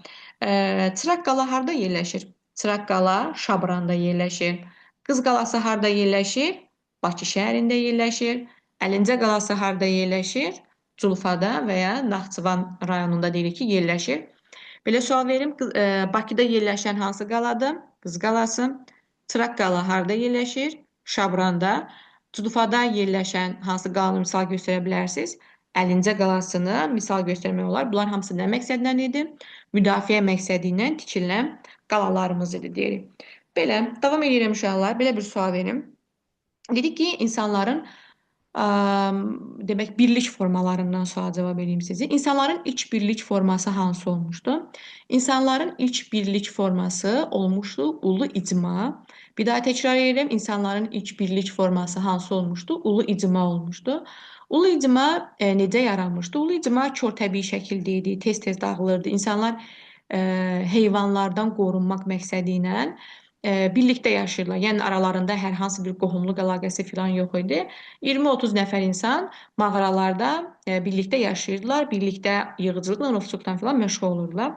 Çıraq qala harda yerləşir? Çıraq qala Şabranda yerləşir. Qız qalası harda yerləşir? Bakı şəhərində yerləşir. Əlincə qalası harda yerləşir? Culfada və ya Naxçıvan rayonunda deyirik ki, yerləşir. Belə sual verim, Bakıda yerləşən hansı qaladır? Qız qalası. Çıraq qala harda yerləşir? Şabranda. Culfada yerləşən hansı qalanı misal göstərə bilərsiniz? Əlincə qalasını misal göstərmək olar. Bunlar hamısı nə məqsədlə idi? Müdafiə məqsədi ilə tikilən qalalarımız idi deyirik. Belə, davam edirəm uşaqlar. Belə bir sual verim. Dedik ki, insanların Demək, birlik formalarından sual cavab edeyim sizə. İnsanların ilk birlik forması hansı olmuşdu? İnsanların ilk birlik forması olmuşdu ulu icma. Bir daha təkrar edirəm. İnsanların ilk birlik forması hansı olmuşdu? Ulu icma olmuşdu. Ulu icma necə yaranmışdı? Ulu icma körtəbii şəkildə idi, tez-tez dağılırdı. İnsanlar heyvanlardan qorunmaq məqsədi ilə birlikdə yaşayırlar. Yəni aralarında hər hansı bir qohumluq əlaqəsi falan yox idi. 20-30 nəfər insan mağaralarda birlikdə yaşayırdılar, birlikdə yığıcılıqla, ovçuluqla falan məşğul olurlar.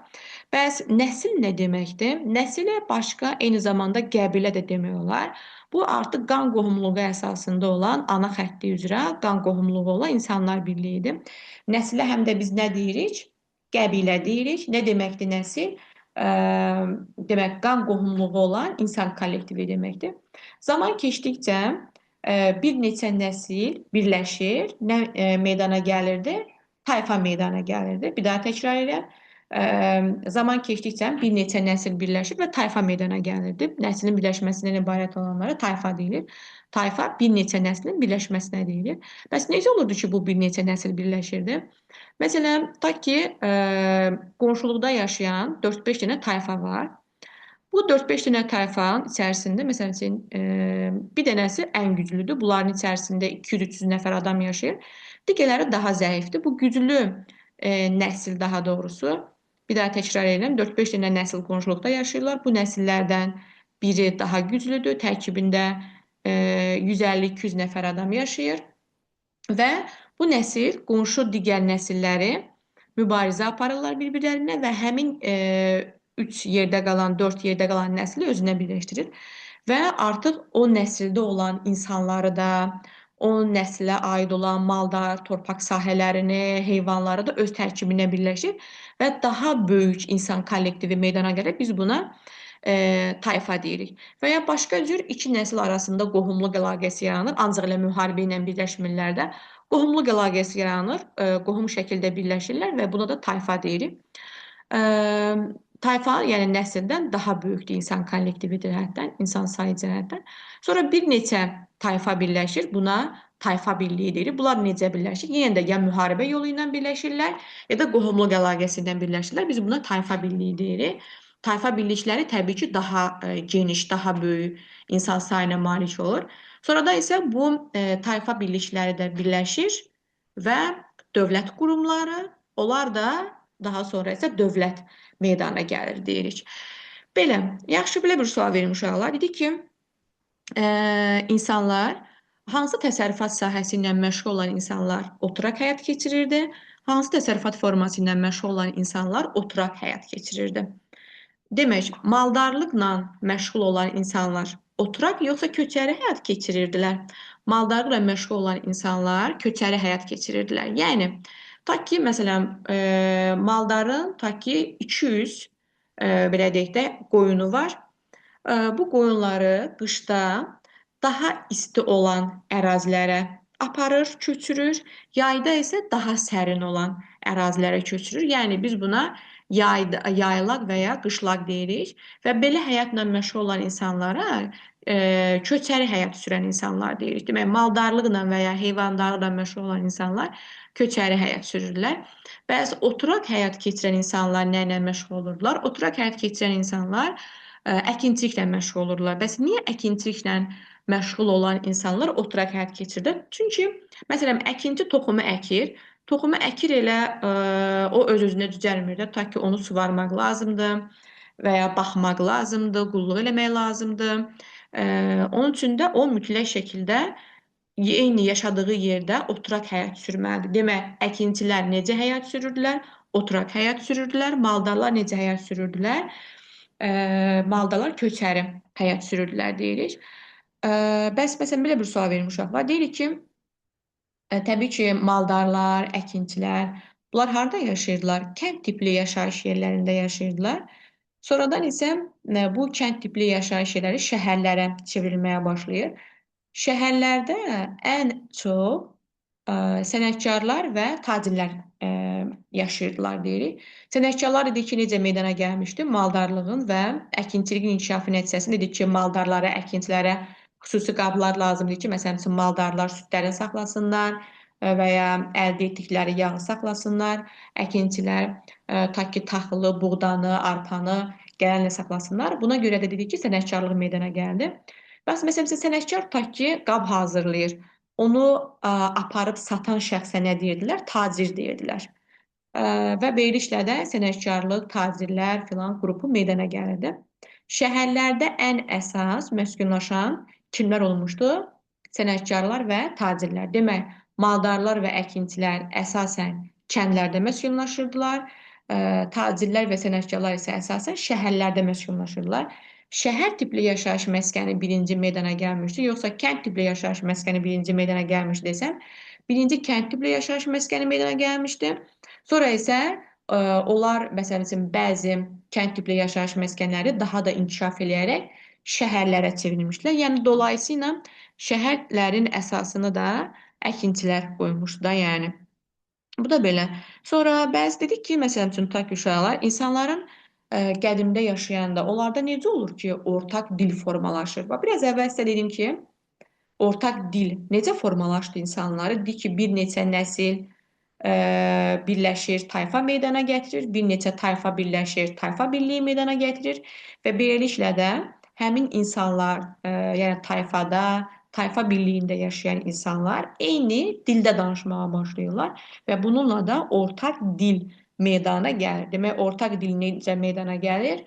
Bəs nəsil nə deməkdir? Nəsilə başqa eyni zamanda qəbilə də demək olar. Bu artıq qan qohumluğu əsasında olan ana xətti üzrə qan qohumluğu olan insanlar birliyidir. Nəsilə həm də biz nə deyirik? Qəbilə deyirik. Nə deməkdir nəsil? Ə, demək qan qohumluğu olan insan kollektivi deməkdir. Zaman keçdikcə bir neçə nəsil birləşir, nə meydana gəlirdi? Tayfa meydana gəlirdi. Bir daha təkrar edirəm. Zaman keçdikcə bir neçə nəsil birləşir və tayfa meydana gəlirdi. Nəslin birləşməsindən ibarət olanlara tayfa deyilir. Tayfa bir neçə nəslin birləşməsinə deyilir. Bəs necə olurdu ki, bu bir neçə nəsil birləşirdi? Məsələn, ta ki, qonşuluqda yaşayan 4-5 dənə tayfa var. Bu 4-5 dənə tayfanın içərisində, məsəl üçün, bir dənəsi ən güclüdür. Bunların içərisində 200-300 nəfər adam yaşayır. Digərləri daha zəifdir. Bu güclü nəsil daha doğrusu, bir daha təkrar edirəm, 4-5 dənə nəsil qonşuluqda yaşayırlar. Bu nəsillərdən biri daha güclüdür. Tərkibində 150-200 nəfər adam yaşayır. Və bu nəsil qonşu digər nəsilləri mübarizə aparırlar bir-birlərinə və həmin 3 yerdə qalan, 4 yerdə qalan nəsli özünə birləşdirir. Və artıq o nəsildə olan insanları da, o nəslə aid olan maldar, torpaq sahələrini, heyvanları da öz tərkibinə birləşir və daha böyük insan kollektivi meydana gəlir. Biz buna tayfa deyirik. Və ya başqa cür iki nəsil arasında qohumluq əlaqəsi yaranır, ancaq elə müharibə ilə birləşmirlər də. Qohumluq əlaqəsi yaranır, qohum şəkildə birləşirlər və buna da tayfa deyirik. Tayfa, yəni nəsildən daha böyükdür insan kollektivi cəhətdən, insan sayı cəhətdən. Sonra bir neçə tayfa birləşir, buna tayfa birliyi deyirik. Bunlar necə birləşir? Yenə də ya müharibə yolu ilə birləşirlər, ya da qohumluq əlaqəsi ilə birləşirlər. Biz buna tayfa birliyi deyirik. Tayfa birlikləri təbii ki, daha geniş, daha böyük insan sayına malik olur. Sonradan isə bu tayfa birlikləri də birləşir və dövlət qurumları, onlar da daha sonra isə dövlət meydana gəlir deyirik. Belə, yaxşı belə bir sual verim uşaqlar. Dedi ki, insanlar, hansı təsərrüfat sahəsi ilə məşğul olan insanlar oturaq həyat keçirirdi? Hansı təsərrüfat forması ilə məşğul olan insanlar oturaq həyat keçirirdi? Demək, maldarlıqla məşğul olan insanlar oturaq yoxsa köçəri həyat keçirirdilər? Maldarlıqla məşğul olan insanlar köçəri həyat keçirirdilər. Yəni, ta ki, məsələn, maldarın ta ki 200, belə deyək də, qoyunu var. Bu qoyunları qışda daha isti olan ərazilərə aparır, köçürür. Yayda isə daha sərin olan ərazilərə köçürür. Yəni, biz buna yaylaq və ya qışlaq deyirik və belə həyatla məşğul olan insanlara köçəri həyat sürən insanlar deyirik. Demək, maldarlıqla və ya heyvandarlıqla məşğul olan insanlar köçəri həyat sürürlər. Bəs oturaq həyat keçirən insanlar nə ilə məşğul olurlar? Oturaq həyat keçirən insanlar əkinçiliklə məşğul olurlar. Bəs niyə əkinçiliklə məşğul olan insanlar oturaq həyat keçirir? Çünki, məsələn, əkinçi toxumu əkir. Toxumu əkir elə o öz-özünə cücərmir də, ta ki onu suvarmaq lazımdır və ya baxmaq lazımdır, qulluq eləmək lazımdır. Onun üçün də o mütləq şəkildə eyni yaşadığı yerdə oturaq həyat sürməlidir. Demək, əkinçilər necə həyat sürürdülər? Oturaq həyat sürürdülər. Maldarlar necə həyat sürürdülər? Maldarlar köçəri həyat sürürdülər deyirik. Bəs məsələn, belə bir sual verim uşaqlar. Deyirik ki, təbii ki, maldarlar, əkinçilər, bunlar harada yaşayırdılar? Kənd tipli yaşayış yerlərində yaşayırdılar. Sonradan isə bu kənd tipli yaşayış yerləri şəhərlərə çevrilməyə başlayır. Şəhərlərdə ən çox sənətkarlar və tacirlər yaşayırdılar deyirik. Sənətkarlar dedik ki, necə meydana gəlmişdi? Maldarlığın və əkinçiliyin inkişafı nəticəsində dedik ki, maldarlara, əkinçilərə xüsusi qablar lazımdır ki, məsələn üçün maldarlar südləri saxlasınlar və ya əldə etdikləri yağı saxlasınlar. Əkinçilər ta ki taxılı, buğdanı, arpanı gələnlə saxlasınlar. Buna görə də dedik ki, sənətkarlıq meydana gəldi. Bəs məsələn sənətkar ta ki qab hazırlayır. Onu aparıb satan şəxsə nə deyirdilər? Tacir deyirdilər. Və beləliklə də sənətkarlıq, tacirlər filan qrupu meydana gəlirdi. Şəhərlərdə ən əsas məskunlaşan kimlər olmuşdu? Sənətkarlar və tacirlər. Demək, maldarlar və əkinçilər əsasən kəndlərdə məskunlaşırdılar. Tacirlər və sənətkarlar isə əsasən şəhərlərdə məskunlaşırdılar. Şəhər tipli yaşayış məskəni birinci meydana gəlmişdi, yoxsa kənd tipli yaşayış məskəni birinci meydana gəlmişdi desəm, birinci kənd tipli yaşayış məskəni meydana gəlmişdi. Sonra isə onlar məsələn üçün bəzi kənd tipli yaşayış məskənləri daha da inkişaf eləyərək şəhərlərə çevrilmişdilər. Yəni dolayısıyla şəhərlərin əsasını da əkinçilər qoymuşdu da, yəni. Bu da belə. Sonra bəzi dedik ki, məsələn üçün tutaq ki, uşaqlar insanların qədimdə yaşayanda onlarda necə olur ki, ortaq dil formalaşır? Bax, biraz əvvəl sizə dedim ki, ortaq dil necə formalaşdı insanları? Dedik ki, bir neçə nəsil birləşir, tayfa meydana gətirir. Bir neçə tayfa birləşir, tayfa birliyi meydana gətirir və beləliklə də həmin insanlar, yəni tayfada, tayfa birliyində yaşayan insanlar eyni dildə danışmağa başlayırlar və bununla da ortaq dil meydana gəlir. Demək, ortaq dil necə meydana gəlir?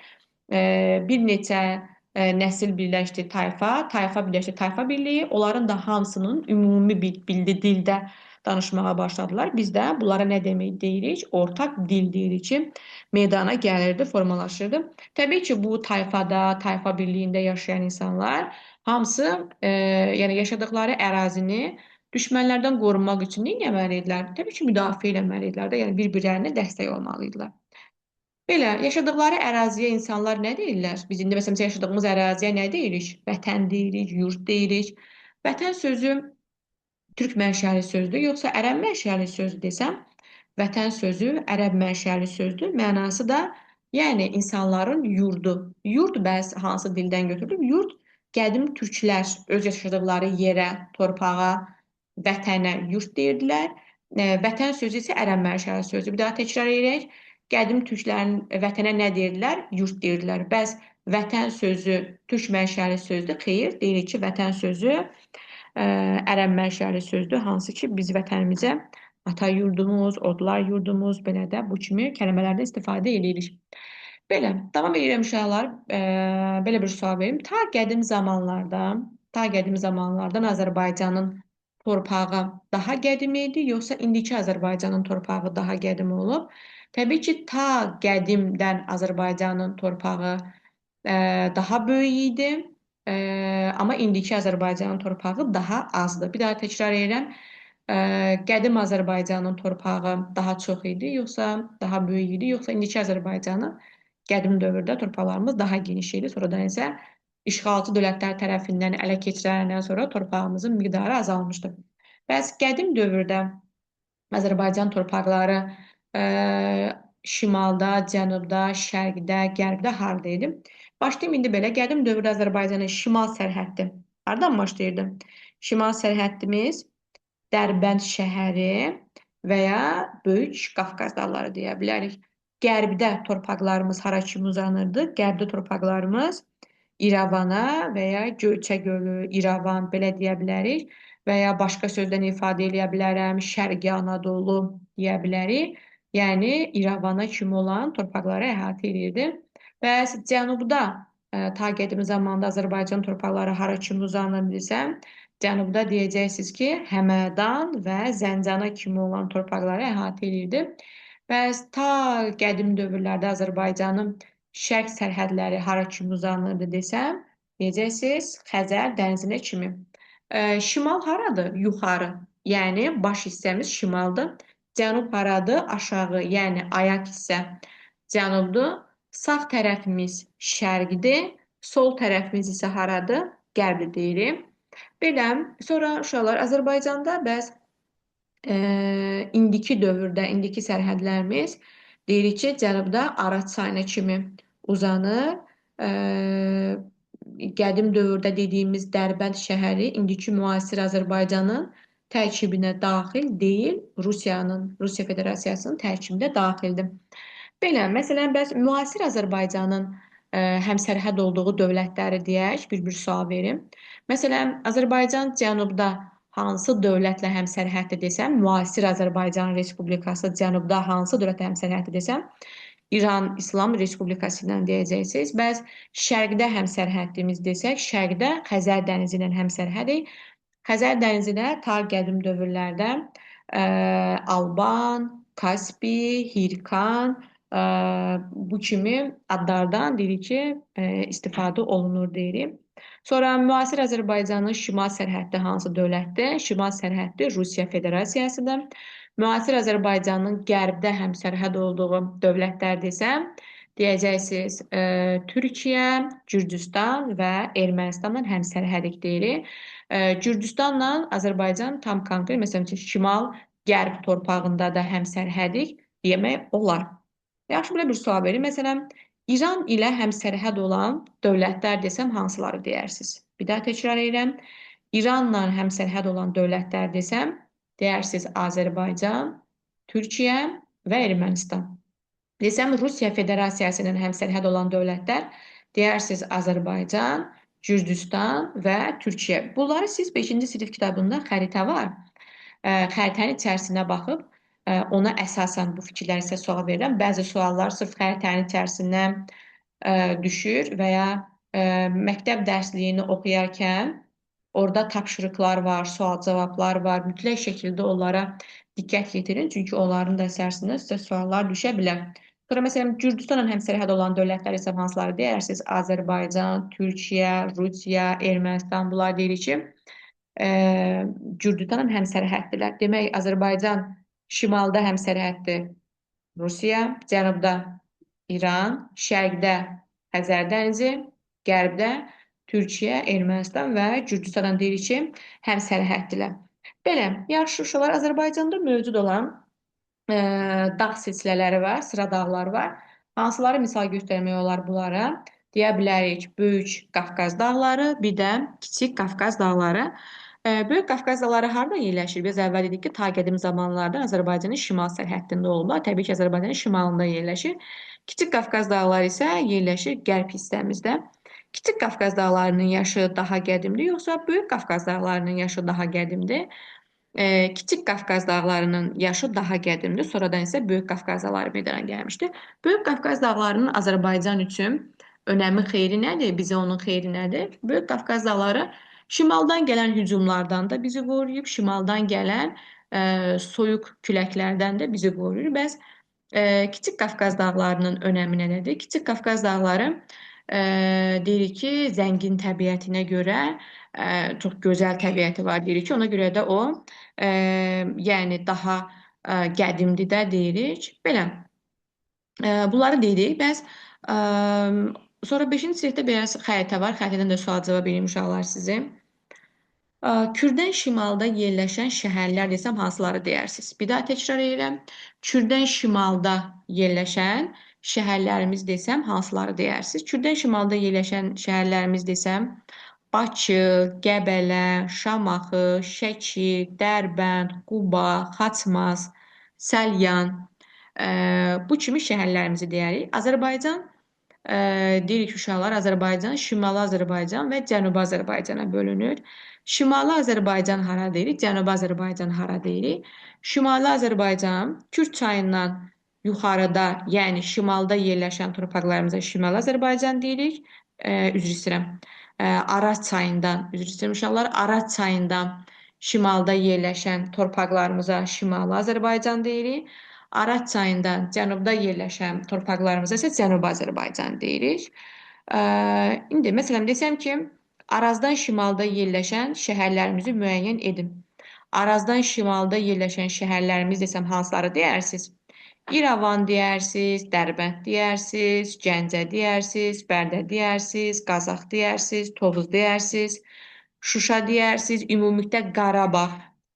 Bir neçə nəsil birləşdi tayfa, tayfa birləşdi tayfa birliyi, onların da hamısının ümumi bir dildə danışmağa başladılar. Biz də bunlara nə demək deyirik? Ortaq dil deyirik ki, meydana gəlirdi, formalaşırdı. Təbii ki, bu tayfada, tayfa birliyində yaşayan insanlar hamısı, yəni yaşadıkları ərazini düşmənlərdən qorunmaq üçün nə etməliydilər? Təbii ki, müdafiə etməliydilər də, yəni bir-birlərinə dəstək olmalıydilər. Belə, yaşadıkları əraziyə insanlar nə deyirlər? Biz indi məsələn yaşadığımız əraziyə nə deyirik? Vətən deyirik, yurt deyirik. Vətən sözü türk mənşəli sözdür, yoxsa ərəb mənşəli sözdür desəm, vətən sözü ərəb mənşəli sözdür. Mənası da, yəni insanların yurdu. Yurt bəs hansı dildən götürülüb? Yurt qədim türklər öz yaşadıkları yerə, torpağa, vətənə yurt deyirdilər. Vətən sözü isə ərəb mənşəli sözdür. Bir daha təkrar edək. Qədim türklərin vətənə nə deyirdilər? Yurt deyirdilər. Bəs vətən sözü türk mənşəli sözdür? Xeyr, deyirik ki, vətən sözü ərəb mənşəli sözdür, hansı ki biz vətənimizə ata yurdumuz, odlar yurdumuz, belə də bu kimi kəlmələrdə istifadə edirik. Belə, davam edirəm uşaqlar, belə bir sual verim. Ta qədim zamanlardan Azərbaycanın torpağı daha qədim idi, yoxsa indiki Azərbaycanın torpağı daha qədim olub? Təbii ki, ta qədimdən Azərbaycanın torpağı daha böyük idi. Amma indiki Azərbaycanın torpağı daha azdır. Bir daha təkrar edirəm. Qədim Azərbaycanın torpağı daha çox idi, yoxsa daha böyük idi, yoxsa indiki Azərbaycanın qədim dövrdə torpaqlarımız daha geniş idi. Sonradan isə işğalçı dövlətlər tərəfindən ələ keçiriləndən sonra torpağımızın miqdarı azalmışdı. Bəs qədim dövrdə Azərbaycan torpaqları şimalda, cənubda, şərqdə, qərbdə harda idi? Başlayayım indi belə. Qədim dövrdə Azərbaycanın şimal sərhəddi hardan başlayırdı? Şimal sərhəddimiz Dərbənd şəhəri və ya Böyük Qafqaz dağları deyə bilərik. Qərbdə torpaqlarımız hara kimi uzanırdı? Qərbdə torpaqlarımız İrəvana və ya Göyçə gölü, İrəvan belə deyə bilərik və ya başqa sözdən ifadə edə bilərəm, Şərqi Anadolu deyə bilərik. Yəni İrəvana kimi olan torpaqları əhatə edirdi. Bəs cənubda ta qədim zamanda Azərbaycan torpaqları hara kimi uzanır desəm, cənubda deyəcəksiniz ki, Həmədan və Zəncana kimi olan torpaqları əhatə edirdi. Bəs ta qədim dövrlərdə Azərbaycanın şərq sərhədləri hara kimi uzanırdı desəm, deyəcəksiniz Xəzər dənizinə kimi. Şimal haradır? Yuxarı. Yəni baş hissəmiz şimaldır. Cənub haradır? Aşağı. Yəni ayaq hissə cənubdur. Sağ tərəfimiz şərqdir. Sol tərəfimiz isə haradır? Qərbdir deyirik. Belə, sonra uşaqlar Azərbaycanda bəs indiki dövrdə, indiki sərhədlərimiz deyirik ki, cənubda Araç çayına kimi uzanır. qədim dövrdə dediyimiz Dərbənd şəhəri indiki müasir Azərbaycanın tərkibinə daxil deyil, Rusiya Federasiyasının tərkibində daxildir. Belə, məsələn, bəs müasir Azərbaycanın həmsərhəd olduğu dövlətləri deyək, bir sual verim. Məsələn, Azərbaycan cənubda hansı dövlətlə həmsərhəddir desəm, müasir Azərbaycan Respublikası cənubda hansı dövlətlə həmsərhəddir desəm, İran İslam Respublikası ilə deyəcəksiniz. Bəs şərqdə həmsərhəddimiz desək, şərqdə Xəzər dənizi ilə həmsərhədik. Xəzər dənizi də ta qədim dövrlərdə Alban, Kaspi, Hirkan bu kimi adlardan deyirik ki, istifadə olunur deyirik. Sonra müasir Azərbaycanın şimal sərhəddi hansı dövlətdir? Şimal sərhəddi Rusiya Federasiyasıdır. Müasir Azərbaycanın qərbdə həmsərhəd olduğu dövlətlər desəm, deyəcəksiniz Türkiyə, Gürcüstan və Ermənistanla həmsərhədik deyirik. Gürcüstanla Azərbaycan tam konkret, məsələn, şimal-qərb torpağında da həmsərhədik demək olar. Yaxşı, belə bir sual verim. Məsələn, İran ilə həmsərhəd olan dövlətlər desəm, hansıları deyərsiniz? Bir daha təkrar edirəm. İranla həmsərhəd olan dövlətlər desəm, deyərsiniz Azərbaycan, Türkiyə və Ermənistan. Desəm, Rusiya Federasiyası ilə həmsərhəd olan dövlətlər, deyərsiniz Azərbaycan, Gürcüstan və Türkiyə. Bunları siz 5-ci sinif kitabında xəritə var. Xəritənin içərisinə baxıb, ona əsasən bu fikirləri sizə sual verirəm. Bəzi suallar sırf xəritənin içərisindən düşür və ya məktəb dərsliyini oxuyarkən orada tapşırıqlar var, sual-cavablar var. Mütləq şəkildə onlara diqqət yetirin, çünki onların da içərisində sizə suallar düşə bilər. Sonra məsələn, Gürcüstanla həmsərhəd olan dövlətlər isə hansıları deyərsiniz? Azərbaycan, Türkiyə, Rusiya, Ermənistan, bunlar deyirik ki, Gürcüstanla həmsərhəddirlər. Demək, Azərbaycan şimalda həmsərhəddir Rusiya, cənubda İran, şərqdə Xəzər dənizi, qərbdə Türkiyə, Ermənistan və Gürcüstanla deyirik ki, həmsərhəddirlər. Belə, yaxşı uşaqlar, Azərbaycanda mövcud olan dağ silsilələri var, sıra dağlar var. Hansıları misal göstərmək olar bunlara? Deyə bilərik, Böyük Qafqaz dağları, bir də Kiçik Qafqaz dağları. Böyük Qafqaz dağları harada yerləşir? Biz əvvəl dedik ki, ta qədim zamanlarda Azərbaycanın şimal sərhəddində olurlar. Təbii ki, Azərbaycanın şimalında yerləşir. Kiçik Qafqaz dağları isə yerləşir qərb hissəmizdə. Kiçik Qafqaz dağlarının yaşı daha qədimdir, yoxsa Böyük Qafqaz dağlarının yaşı daha qədimdir? Kiçik Qafqaz dağlarının yaşı daha qədimdir, sonradan isə Böyük Qafqaz dağları meydana gəlmişdir. Böyük Qafqaz dağlarının Azərbaycan üçün önəmi, xeyri nədir? Bizə onun xeyri nədir? Böyük Qafqaz dağları şimaldan gələn hücumlardan da bizi qoruyub, şimaldan gələn soyuq küləklərdən də bizi qoruyur. Bəs Kiçik Qafqaz dağlarının önəmi nədir? Kiçik Qafqaz dağları deyirik ki, zəngin təbiətinə görə çox gözəl təbiəti var deyirik ki, ona görə də o yəni daha qədimdir də deyirik. Belə bunları deyirik. Bəs sonra 5-ci sinifdə biraz xəritə var. Xəritədən də sual cavab verim uşaqlar sizə. Kürdən şimalda yerləşən şəhərlər desəm hansıları deyərsiniz? Bir daha təkrar edirəm. Kürdən şimalda yerləşən şəhərlərimiz desəm hansıları deyərsiniz? Kürdən şimalda yerləşən şəhərlərimiz desəm Bakı, Qəbələ, Şamaxı, Şəki, Dərbənd, Quba, Xaçmaz, Səlyan bu kimi şəhərlərimizi deyərik. Azərbaycan deyirik uşaqlar, Azərbaycan, Şimali Azərbaycan və Cənubi Azərbaycana bölünür. Şimali Azərbaycan hara deyirik, Cənubi Azərbaycan hara deyirik. Şimali Azərbaycan Kür çayından yuxarıda, yəni şimalda yerləşən torpaqlarımıza Şimali Azərbaycan deyirik. Üzr istəyirəm. Araz çayından, üzr istəyirəm uşaqlar, Araz çayından şimalda yerləşən torpaqlarımıza Şimali Azərbaycan deyirik. Araz çayından cənubda yerləşən torpaqlarımıza isə Cənubi Azərbaycan deyirik. İndi məsələn desəm ki, Arazdan şimalda yerləşən şəhərlərimizi müəyyən edin. Arazdan şimalda yerləşən şəhərlərimiz desəm hansıları deyərsiniz? İrəvan deyərsiniz, Dərbənd deyərsiniz, Gəncə deyərsiniz, Bərdə deyərsiniz, Qazax deyərsiniz, Tovuz deyərsiniz, Şuşa deyərsiniz, ümumilikdə Qarabağ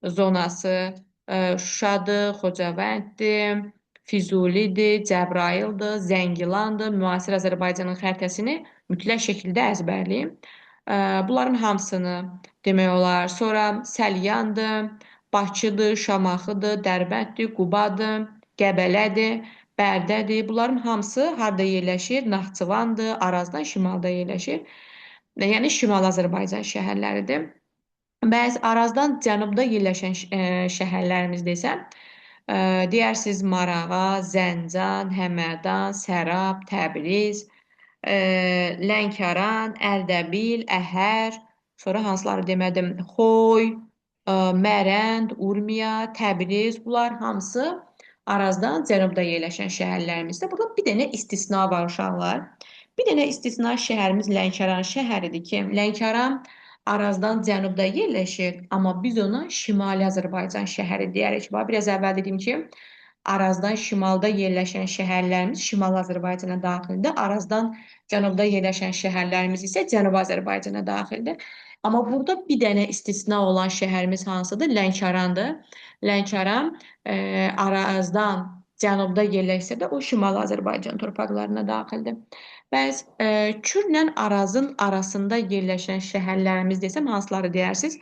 zonası Şuşadır, Xocavənddir, Füzulidir, Cəbrayıldır, Zəngilandır. Müasir Azərbaycanın xəritəsini mütləq şəkildə əzbərləyin. Bunların hamısını demək olar. Sonra Səlyandır, Bakıdır, Şamaxıdır, Dərbənddir, Qubadır, Qəbələdir, Bərdədir. Bunların hamısı harda yerləşir? Naxçıvandır, Arazdan şimalda yerləşir. Yəni Şimal Azərbaycan şəhərləridir. Bəzi Arazdan cənubda yerləşən şəhərlərimiz desəm, deyərsiniz Marağa, Zəncan, Həmədan, Sərab, Təbriz, Lənkəran, Ərdəbil, Əhər, sonra hansıları demədim, Xoy, Mərənd, Urmiya, Təbriz, bunlar hamısı Arazdan cənubda yerləşən şəhərlərimizdir. Burada bir dənə istisna var uşaqlar. Bir dənə istisna şəhərimiz Lənkəran şəhəridir ki, Lənkəran Arazdan cənubda yerləşir, amma biz ona Şimali Azərbaycan şəhəri deyərik. Biraz əvvəl dedim ki, Arazdan şimalda yerləşən şəhərlərimiz Şimal Azərbaycana daxildir. Arazdan cənubda yerləşən şəhərlərimiz isə Cənubi Azərbaycana daxildir. Amma burada bir dənə istisna olan şəhərimiz hansıdır? Lənkərandır. Lənkəran Arazdan cənubda yerləşsə də o Şimali Azərbaycan torpaqlarına daxildir. Bəs Kürlə Arazın arasında yerləşən şəhərlərimiz desəm hansıları deyərsiniz?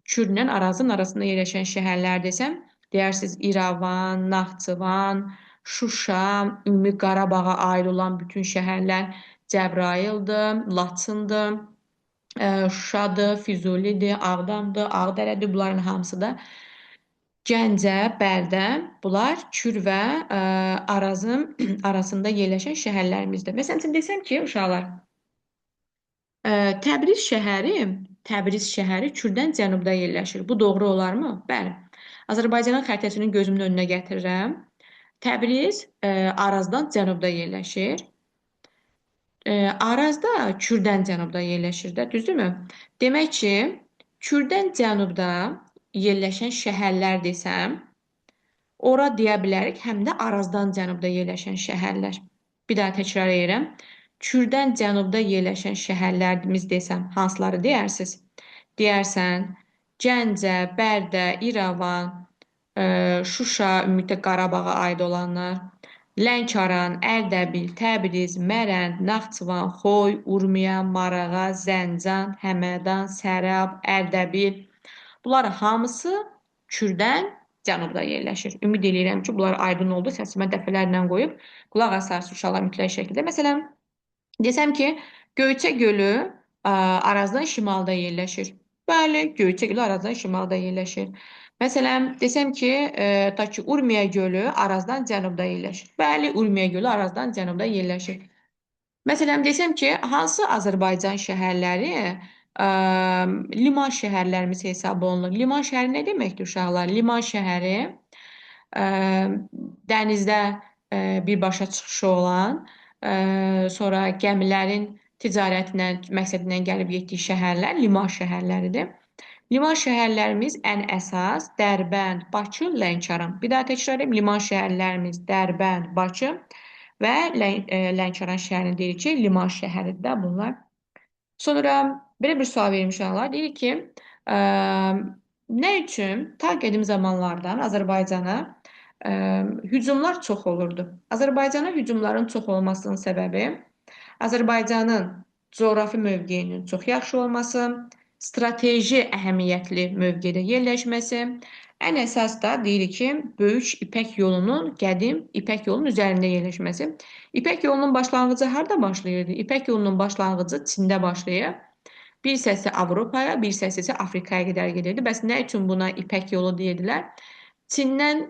Kürlə Arazın arasında yerləşən şəhərlər desəm, deyərsiniz İrəvan, Naxçıvan, Şuşa, Ümumi Qarabağa aid olan bütün şəhərlər Cəbrayıldır, Laçındır, Şuşadır, Füzulidir, Ağdamdır, Ağdərədir. Bunların hamısı da Gəncə, Bərdə, bunlar Kür və Arazın arasında yerləşən şəhərlərimizdir. Məsələn, desəm ki, uşaqlar, Təbriz şəhəri Kürdən cənubda yerləşir. Bu doğru olarmı? Bəli. Azərbaycanın xəritəsini gözümün önünə gətirirəm. Təbriz Arazdan cənubda yerləşir. Arazda Kürdən cənubda yerləşir də, düzdürmü? Demək ki, Kürdən cənubda yerləşən şəhərlər desəm, ora deyə bilərik, həm də Arazdan cənubda yerləşən şəhərlər. Bir daha təkrar edirəm. Kürdən cənubda yerləşən şəhərlərimiz desəm, hansıları deyərsiniz? Deyərsən, Gəncə, Bərdə, İrəvan, Şuşa, ümumiyyətlə Qarabağa aid olanlar, Lənkəran, Ərdəbil, Təbriz, Mərənd, Naxçıvan, Xoy, Urmiya, Marağa, Zəncan, Həmədan, Sərab, Ərdəbil. Bunlar hamısı Kürdən cənubda yerləşir. Ümid edirəm ki, bunlar aydın oldu. Səsimə dəfələrlə qoyub qulaq asarsınız uşaqlar mütləq şəkildə. Məsələn, desəm ki, Göyçə gölü Arazdan şimalda yerləşir. Bəli, Göyçə gölü Arazdan şimalda yerləşir. Məsələn, desəm ki, Urmiya gölü Arazdan cənubda yerləşir. Bəli, Urmiya gölü Arazdan cənubda yerləşir. Məsələn, desəm ki, hansı Azərbaycan şəhərləri liman şəhərlərimiz hesab olunur? Liman şəhəri nə deməkdir uşaqlar? Liman şəhəri dənizdə birbaşa çıxışı olan, sonra gəmilərin ticarətinə, məqsədindən gəlib getdiyi şəhərlər liman şəhərləridir. Liman şəhərlərimiz ən əsas Dərbənd, Bakı, Lənkəran. Bir daha təkrar edeyim. Liman şəhərlərimiz Dərbənd, Bakı və Lənkəran şəhərini deyirik ki, liman şəhəridir də bunlar. Sonra belə bir sual verim uşaqlar. Deyir ki, nə üçün ta qədim zamanlardan Azərbaycana hücumlar çox olurdu? Azərbaycana hücumların çox olmasının səbəbi Azərbaycanın coğrafi mövqeyinin çox yaxşı olması, strateji əhəmiyyətli mövqedə yerləşməsi, ən əsas da deyirik ki, Böyük İpək yolunun, qədim İpək yolunun üzərində yerləşməsi. İpək yolunun başlanğıcı harda başlayırdı? İpək yolunun başlanğıcı Çində başlayır. Bir hissəsi Avropaya, bir hissəsi isə Afrikaya qədər gedirdi. Bəs nə üçün buna İpək yolu deyirdilər? Çindən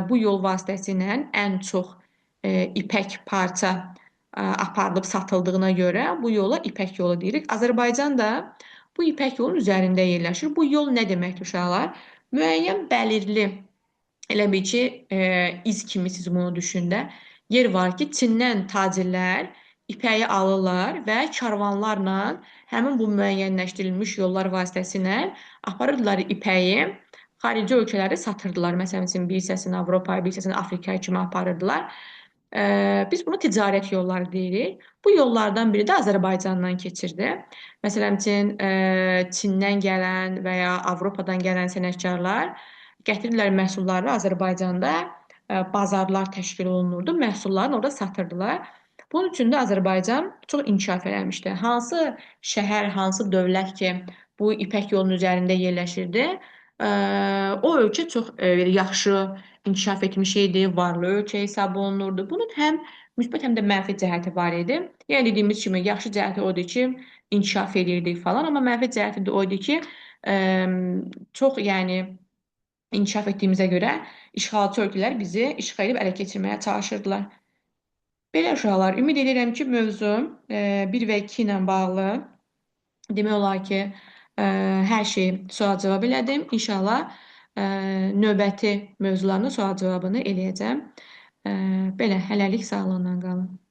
bu yol vasitəsilə ən çox ipək parça aparılıb satıldığına görə bu yola İpək yolu deyirik. Azərbaycan da bu İpək yolun üzərində yerləşir. Bu yol nə deməkdir uşaqlar? Müəyyən bəlirli, elə bil ki, iz kimi siz bunu düşündə. Yer var ki, Çindən tacirlər ipəyi alırlar və karvanlarla həmin bu müəyyənləşdirilmiş yollar vasitəsilə aparırdılar ipəyi, xarici ölkələrə satırdılar. Məsələn, bir hissəsini Avropaya, bir hissəsini Afrikaya kimi aparırdılar. Biz bunu ticarət yolları deyirik. Bu yollardan biri də Azərbaycandan keçirdi. Məsələn, Çindən gələn və ya Avropadan gələn sənətkarlar gətirirlər məhsulları Azərbaycanda bazarlar təşkil olunurdu, məhsullarını orada satırdılar. Bunun üçün də Azərbaycan çox inkişaf eləmişdi. Hansı şəhər, hansı dövlət ki, bu İpək yolunun üzərində yerləşirdi, o ölkə çox belə yaxşı inkişaf etmiş idi, varlı ölkə hesab olunurdu. Bunun həm müsbət, həm də mənfi cəhəti var idi. Yəni dediyimiz kimi yaxşı cəhəti o idi ki, inkişaf edirdik falan, amma mənfi cəhəti də o idi ki, ə, çox yəni inkişaf etdiyimizə görə işğalçı ölkələr bizi işğal edib ələ keçirməyə çalışırdılar. Belə uşaqlar, ümid edirəm ki, mövzu 1 və 2 ilə bağlı demək olar ki, hər şeyi sual-cavab elədim. İnşallah növbəti mövzularında sual-cavabını eləyəcəm. Belə, hələlik sağlıqla qalın.